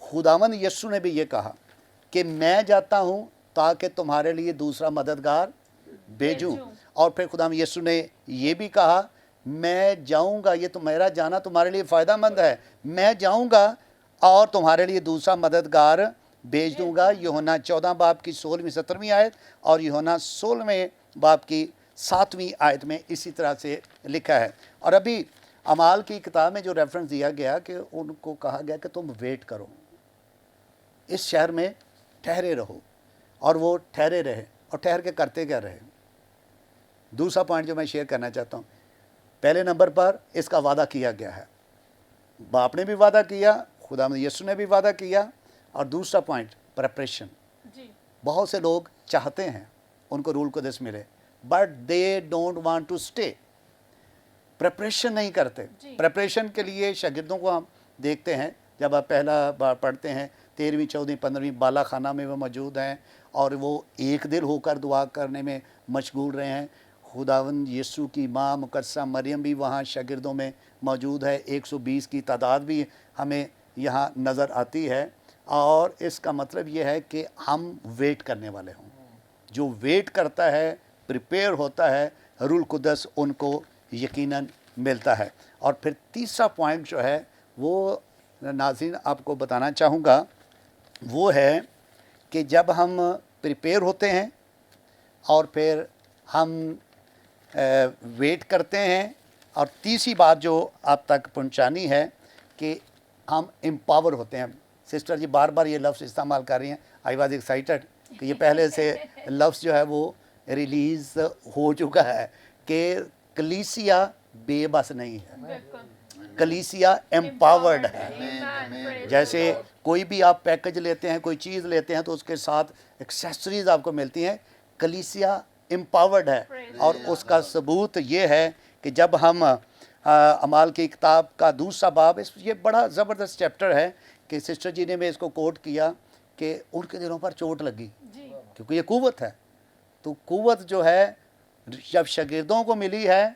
खुदावंद यस्सु ने भी ये कहा कि मैं जाता हूँ ताकि तुम्हारे लिए दूसरा मददगार भेजूँ। और फिर खुदावंद यस्सु ने ये भी कहा मैं जाऊंगा, ये तो मेरा जाना तुम्हारे लिए फ़ायदेमंद है, मैं जाऊंगा और तुम्हारे लिए दूसरा मददगार भेज दूंगा। यूहन्ना 14 बाब की 16वीं-17वीं आयत और यूहन्ना 16वें बाब की 7वीं आयत में इसी तरह से लिखा है। और अभी अमाल की किताब में जो रेफरेंस दिया गया कि उनको कहा गया कि तुम वेट करो, इस शहर में ठहरे रहो, और वो ठहरे रहे। और ठहर के करते क्या रहे? दूसरा पॉइंट जो मैं शेयर करना चाहता हूँ, पहले नंबर पर इसका वादा किया गया है, बाप ने भी वादा किया, खुदावंद यीशु ने भी वादा किया। और दूसरा पॉइंट प्रेपरेशन। बहुत से लोग चाहते हैं उनको रूल कुद्दस मिले but they don't want to stay, preparation नहीं करते। प्रेपरेशन के लिए शागिर्दों को हम देखते हैं, जब आप पहला बार पढ़ते हैं 13वीं 14वीं 15वीं बाला खाना में वो मौजूद हैं और वो एक दिल होकर दुआ करने में मशगूल रहे हैं। खुदावंद यीशु की माँ मुकद्दसा मरियम भी वहाँ शागिर्दों में मौजूद है, 120 की तादाद भी हमें यहाँ नज़र आती है। और इसका मतलब ये है कि हम वेट करने वाले हों। जो वेट करता है, प्रिपेयर होता है, रूल कुद्दस उनको यकीनन मिलता है। और फिर तीसरा पॉइंट जो है वो नाज़रीन आपको बताना चाहूँगा, वो है कि जब हम प्रिपेयर होते हैं और फिर हम वेट करते हैं, और तीसरी बात जो आप तक पहुंचानी है कि हम एम्पावर होते हैं। सिस्टर जी बार बार ये लफ्ज़ इस्तेमाल कर रही हैं, आई वाज एक्साइटेड कि ये पहले से लफ्ज़ जो है वो रिलीज़ हो चुका है कि कलीसिया बेबस नहीं है, कलीसिया एम्पावर्ड है। जैसे कोई भी आप पैकेज लेते हैं, कोई चीज़ लेते हैं तो उसके साथ एक्सेसरीज आपको मिलती हैं, कलीसिया एम्पावर्ड है। और उसका सबूत ये है कि जब हम अमाल की किताब का 2 बाब, ये बड़ा ज़बरदस्त चैप्टर है कि सिस्टर जी ने भी इसको कोट किया कि उनके दिलों पर चोट लगी क्योंकि ये कुव्वत है। तो कुव्वत जो है जब शागिर्दों को मिली है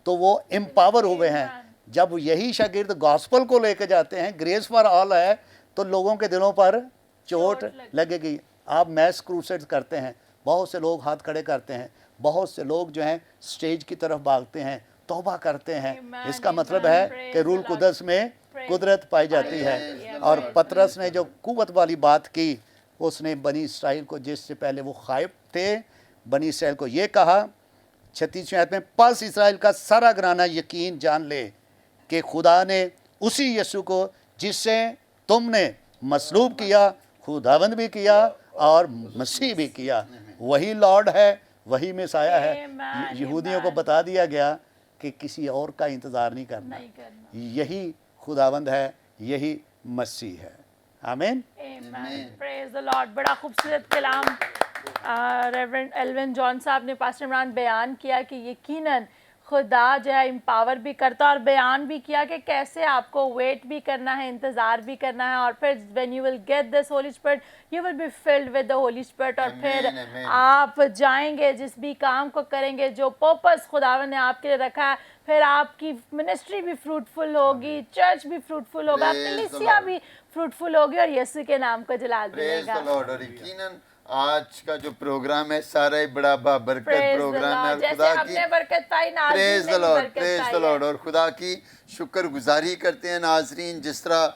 तो वो एम्पावर हुए हैं। जब यही शागिर्द गॉस्पल को लेकर जाते हैं, ग्रेस फॉर ऑल है, तो लोगों के दिलों पर चोट लगेगी। आप मैस क्रूसेड्स करते हैं, बहुत से लोग हाथ खड़े करते हैं, बहुत से लोग जो हैं स्टेज की तरफ भागते हैं, तौबा करते हैं। इसका मतलब है कि रूल कुद्दस में कुदरत पाई जाती है। और पतरस ने जो कुव्वत वाली बात की, उसने बनी इसराइल को, जिससे पहले वो खाइब थे, बनी इसराइल को ये कहा 36वीं आयत में, बस इसराइल का सारा घराना यकीन जान ले कि खुदा ने उसी यीशु को जिससे तुमने मसलूब किया, खुदावंद भी किया और मसीह भी किया, वही लॉर्ड है, वही मिसाया है। Amen, यहूदियों को amen. बता दिया गया कि किसी और का इंतज़ार नहीं करना, यही खुदावंद है, यही मसीह है। आमीन। Amen. Praise the Lord. बड़ा खूबसूरत कलाम रेवरेंड एल्विन जॉन साहब ने पास्टर इमरान बयान किया कि यकीनन खुदा जो है एम्पावर भी करता और बयान भी किया कि कैसे आपको वेट भी करना है, इंतज़ार भी करना है, और फिर when you will get this Holi spirit you will be filled with the Holi spirit, और फिर आप जाएंगे जिस भी काम को करेंगे जो पर्पस खुदावन ने आपके लिए रखा है, फिर आपकी मिनिस्ट्री भी फ्रूटफुल होगी, चर्च भी फ्रूटफुल होगा, कलीसिया भी फ्रूटफुल होगी और यीशु के नाम को जलाल मिलेगा। और यकीनन आज का जो प्रोग्राम है सारा ही बड़ा बरकत प्रोग्राम है, और खुदा की praise the Lord, praise the Lord, और खुदा की शुक्रगुजारी करते हैं नाजरीन। जिस तरह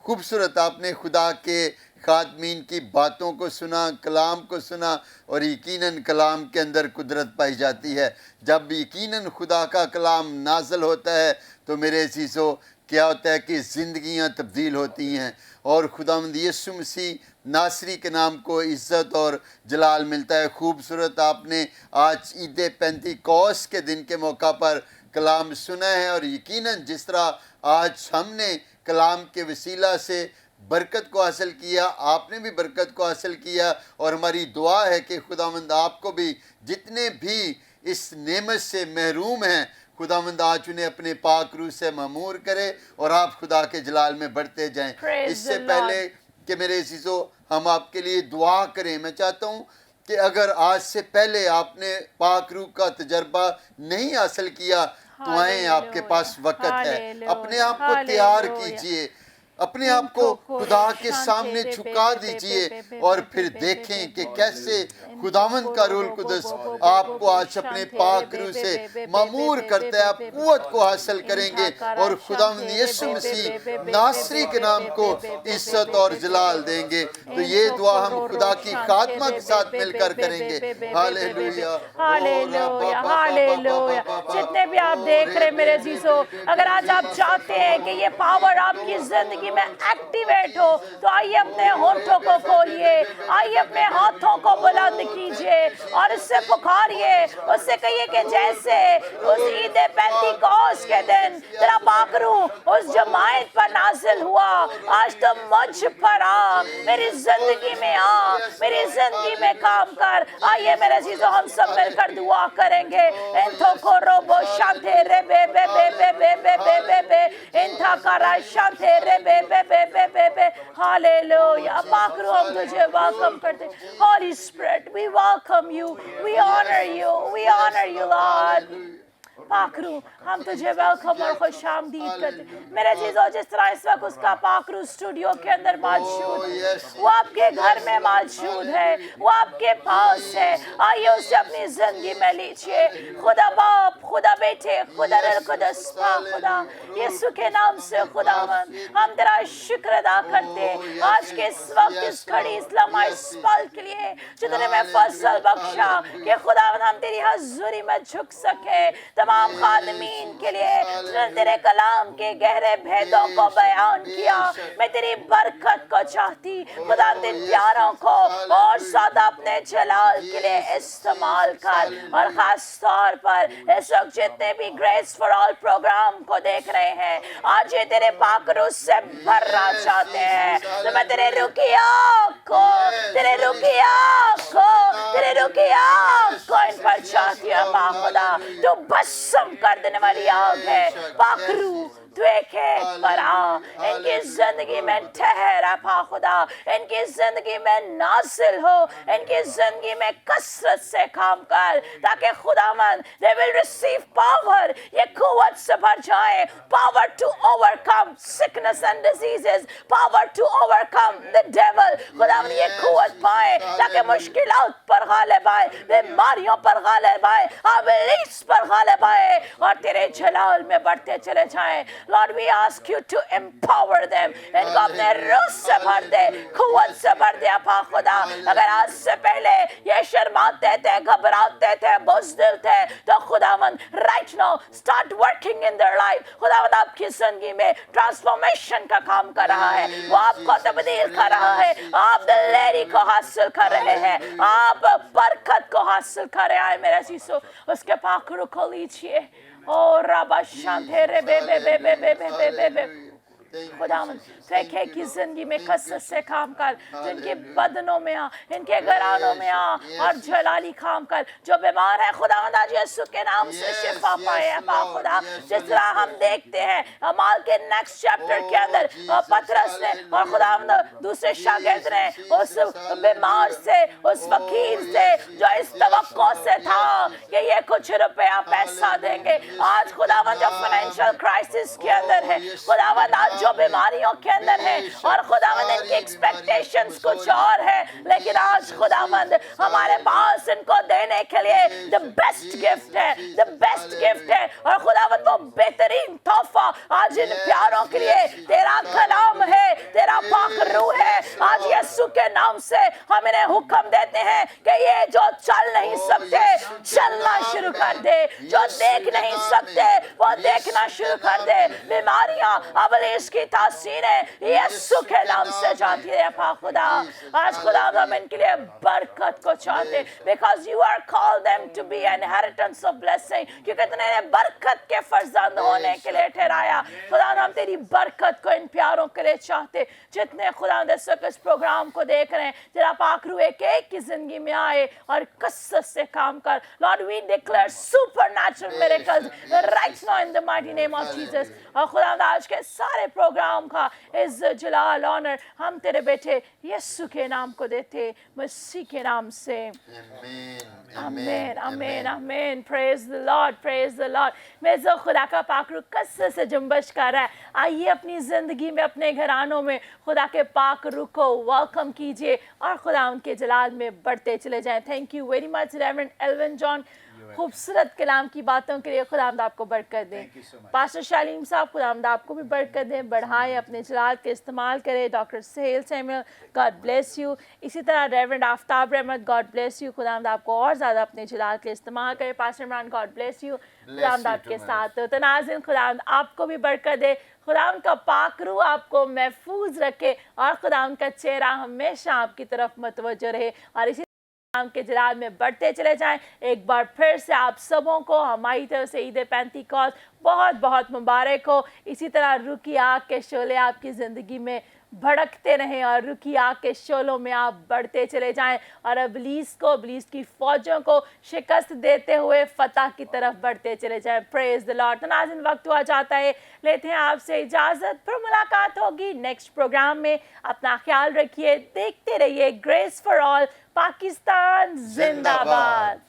खूबसूरत आपने खुदा के खातमीन की बातों को सुना, कलाम को सुना, और यकीनन कलाम के अंदर कुदरत पाई जाती है। जब यकीनन खुदा का कलाम नाज़िल होता है तो मेरे अज़ीज़ों क्या होता है कि ज़िंदगियां तब्दील होती हैं, और खुदावंद यीशु मसीह नासरी के नाम को इज़्ज़त और जलाल मिलता है। खूबसूरत आपने आज ईद पेंतीकोस के दिन के मौका पर कलाम सुना है, और यकीनन जिस तरह आज हमने कलाम के वसीला से बरकत को हासिल किया, आपने भी बरकत को हासिल किया, और हमारी दुआ है कि खुदावंद आपको भी, जितने भी इस नेमत से महरूम हैं, खुदावंद आज उन्हें अपने पाक रूह से मामूर करे और आप खुदा के जलाल में बढ़ते जाएं। इससे पहले कि मेरे अज़ीज़ों हम आपके लिए दुआ करें, मैं चाहता हूँ कि अगर आज से पहले आपने पाक रूह का तजर्बा नहीं हासिल किया तो आएँ, आपके पास वक्त है, अपने आप को तैयार कीजिए, अपने आप को खुदा के सामने झुका दीजिए, और फिर देखें कि कैसे खुदावंद का रूह कुदस आपको आज अपने पाक रूह से मामूर करता है। आप कुव्वत को हासिल करेंगे और खुदावंद यीशु मसीह नासरी के नाम को इज्जत और जलाल देंगे। तो ये दुआ हम खुदा की खात्मा के साथ मिलकर करेंगे। Hallelujah, hallelujah, hallelujah. जितने भी आप देख रहे हैं मेरे अज़ीज़ों, अगर आज आप चाहते हैं कि ये पावर आपकी जिंदगी में एक्टिवेट हो तो आइए अपने होठों को खोलिए, आइए अपने हाथों को बुलंद कीजिए और उससे पुकारिए, उससे कहिए कि जैसे उस ईद पेंतीकोस के दिन तेरा पाक रूह उस जमायत पर नाज़िल हुआ, आज तो मुझ पर आ, मेरी जिंदगी में आ, मेरी जिंदगी में काम कर। आइए मेरे अज़ीज़ों हम सब मिलकर दुआ करेंगे। इंथो को रोबो शांते रे बे बे बे बे बे बे बे बे बे इंथा करा शांते रे बे बे बे बे बे बे। हालेलुया। पाक रूह हम तुझे वेलकम करते। Holy Spirit, we welcome you, we honor you, we honor you, Lord. पाक रूह हम तुझे वेलकम और खुशामदीद करते। मेरे अज़ीज़ों, जिस तरह इस वक्त उसका पाक रूह स्टूडियो के अंदर मौजूद है, वो आपके घर में मौजूद है, वो आपके पास है। आइए उसे अपनी जिंदगी में लीजिए। खुदा बाप, खुदा बेटे, खुदा रुह कुदस, खुदा यीशु के नाम से खुदावन हम तेरा शुक्र अदा करते आज के इस वक्त, इस घड़ी, इस लम्हा, इस पल के लिए जो तूने में फजल बख्शा कि खुदावन हम तेरी हज़ूरी में झुक सके। तमाम खादमीन के लिए तेरे कलाम के गहरे भेदों को बयान किया। मैं तेरी बरकत को चाहती खुदा, तेरे प्यारों को और ज्यादा अपने जलाल के लिए इस्तेमाल कर। और खास तौर पर इस वक्त जितने भी ग्रेस फॉर ऑल प्रोग्राम को देख रहे हैं, आज ये तेरे पाक रूह से भरना चाहते हैं। तो मैं तेरे रुकिया को, तेरे रुकिया को, तेरे रुकिया को इन पर चाहती हूँ। खुदा तो भस्म कर देने वाली आग है। पाक रूह तू एक है पर आ, इनकी जिंदगी में ठहरा पा खुदा, इनकी जिंदगी में नाज़िल हो, इनकी जिंदगी में कसरत से काम कर ताकि खुदावन they will receive power, ये कुव्वत से भर जाए। power to overcome sickness and diseases, power to overcome the devil, खुदावन ये कुव्वत पाए ताकि मुश्किलात पर गालिब आए, बीमारियों पर गालिब आए, अबलीस पर गालिब आए। और तेरे जलाल में बढ़ते चले जाएं। Lord we ask you to empower them, इनको अपने रूह से भर दे, कुव्वत से भर दे अपा खुदा। अगर आज से पहले ये शर्माते थे, घबराते थे, बुज़दिल थे, तो खुदावंद right now start working in their life. खुदावंद आपकी जिंदगी में ट्रांसफॉर्मेशन का काम कर रहा है, वो आपको तब्दील कर रहा है, आप दिलेरी को हासिल कर रहे हैं, आप बरकत को हासिल कर रहे हैं। मेरे सीसो उसके पाखुर को लीजिए। ओ रबा शांते रे बे बे बे बे बे बे बे बे खुदावंद फेंके की जिंदगी में कसरत से काम कर, जिनके बदनों में आ, इनके घरानों में आ और जलाली काम कर। जो बीमार है खुदावंद आज यीशु के नाम से शिफा पाए अपा खुदा। जिस तरह हम देखते हैं अमाल के नेक्स्ट चैप्टर के अंदर पतरस ने और खुदावंद दूसरे शागिर्द ने उस बीमार से, उस फकीर से जो इस तवक्को से था कि ये कुछ रुपया पैसा देंगे, आज खुदावंद जो फाइनेंशियल क्राइसिस के अंदर है, खुदावंद आज जो बीमारियों के अंदर है और खुदावंद इनकी एक्सपेक्टेशंस कुछ और है, लेकिन आज खुदावंद हमारे पास इनको देने के लिए द बेस्ट गिफ्ट है, द बेस्ट गिफ्ट है। और खुदावंद वो बेहतरीन तोहफा आज इन प्यारों के लिए तेरा कलाम है, तेरा पाक रूह है। आज यीशु के नाम से हम इन्हें हुक्म देते हैं कि ये जो चल नहीं सकते चलना शुरू कर दे, जो देख नहीं सकते वो देखना शुरू कर दे। बीमारियां अवलेश की तासीरें यीशु के नाम से जाती है अपा खुदा। आज खुदा हम इनके लिए बरकत को चाहते, because you are called them to be an inheritance of blessing, क्योंकि तूने बरकत के फर्जंद होने के लिए ठहराया। खुदा हम तेरी बरकत को इन प्यारों के लिए चाहते, जितने खुदा इस प्रोग्राम को देख रहे हैं, तेरा पाक रूह एक एक की जिंदगी में आए और कसरत से काम कर। Lord, we declare supernatural miracles right now in the mighty name of Jesus। और खुदा आज के सारे प्रोग्राम का इज्जत जलाल ऑनर हम तेरे बेटे यीशु के नाम को देते, मसीह के नाम से आमीन आमीन आमीन। Praise the Lord, praise the Lord. मैं जो खुदा का पाक रूह कसरत से जुम्बश कर रहा है, आइए अपनी ज़िंदगी में, अपने घरानों में खुदा के पाक रूह को वेलकम कीजिए और खुदा उनके जलाल में बढ़ते चले जाएं। Thank you very much reverend Alvin John, खूबसूरत कलाम की बातों के लिए खुदावंद आपको बरकत दे। पास्टर शालीम साहब खुदावंद आपको भी बरकत दे, बढ़ाएं, अपने जलाल के इस्तेमाल करें। Doctor Sahel Samuel, God bless you. इसी तरह रेवरेंड आफ्ताब रहमत, गॉड ब्लेस यू, खुदावंद आपको और ज़्यादा अपने जलाल के इस्तेमाल करें। Pastor Imran, God bless you, खुदावंद आपके साथ हो। तो नाज़रीन खुदावंद आपको भी बरकत दे, खुदावंद का पाक रूह आपको महफूज रखे और खुदावंद का चेहरा हमेशा आपकी तरफ मतवज्जो रहे और इसी नाम के जलाल में बढ़ते चले जाएं। एक बार फिर से आप सबों को हमारी तरफ से ईद पेंतिकोस्त बहुत बहुत मुबारक हो। इसी तरह रूह की आग के शोले आपकी ज़िंदगी में भड़कते रहें और रूह की आग के शोलों में आप बढ़ते चले जाएं और इब्लीस की फ़ौजों को शिकस्त देते हुए फतह की तरफ बढ़ते चले जाएं। Praise the Lord. तो नाज़रीन वक्त हुआ जाता है, लेते हैं आपसे इजाज़त, फिर मुलाकात होगी नेक्स्ट प्रोग्राम में। अपना ख्याल रखिए, देखते रहिए ग्रेस फॉर ऑल, पाकिस्तान जिंदाबाद।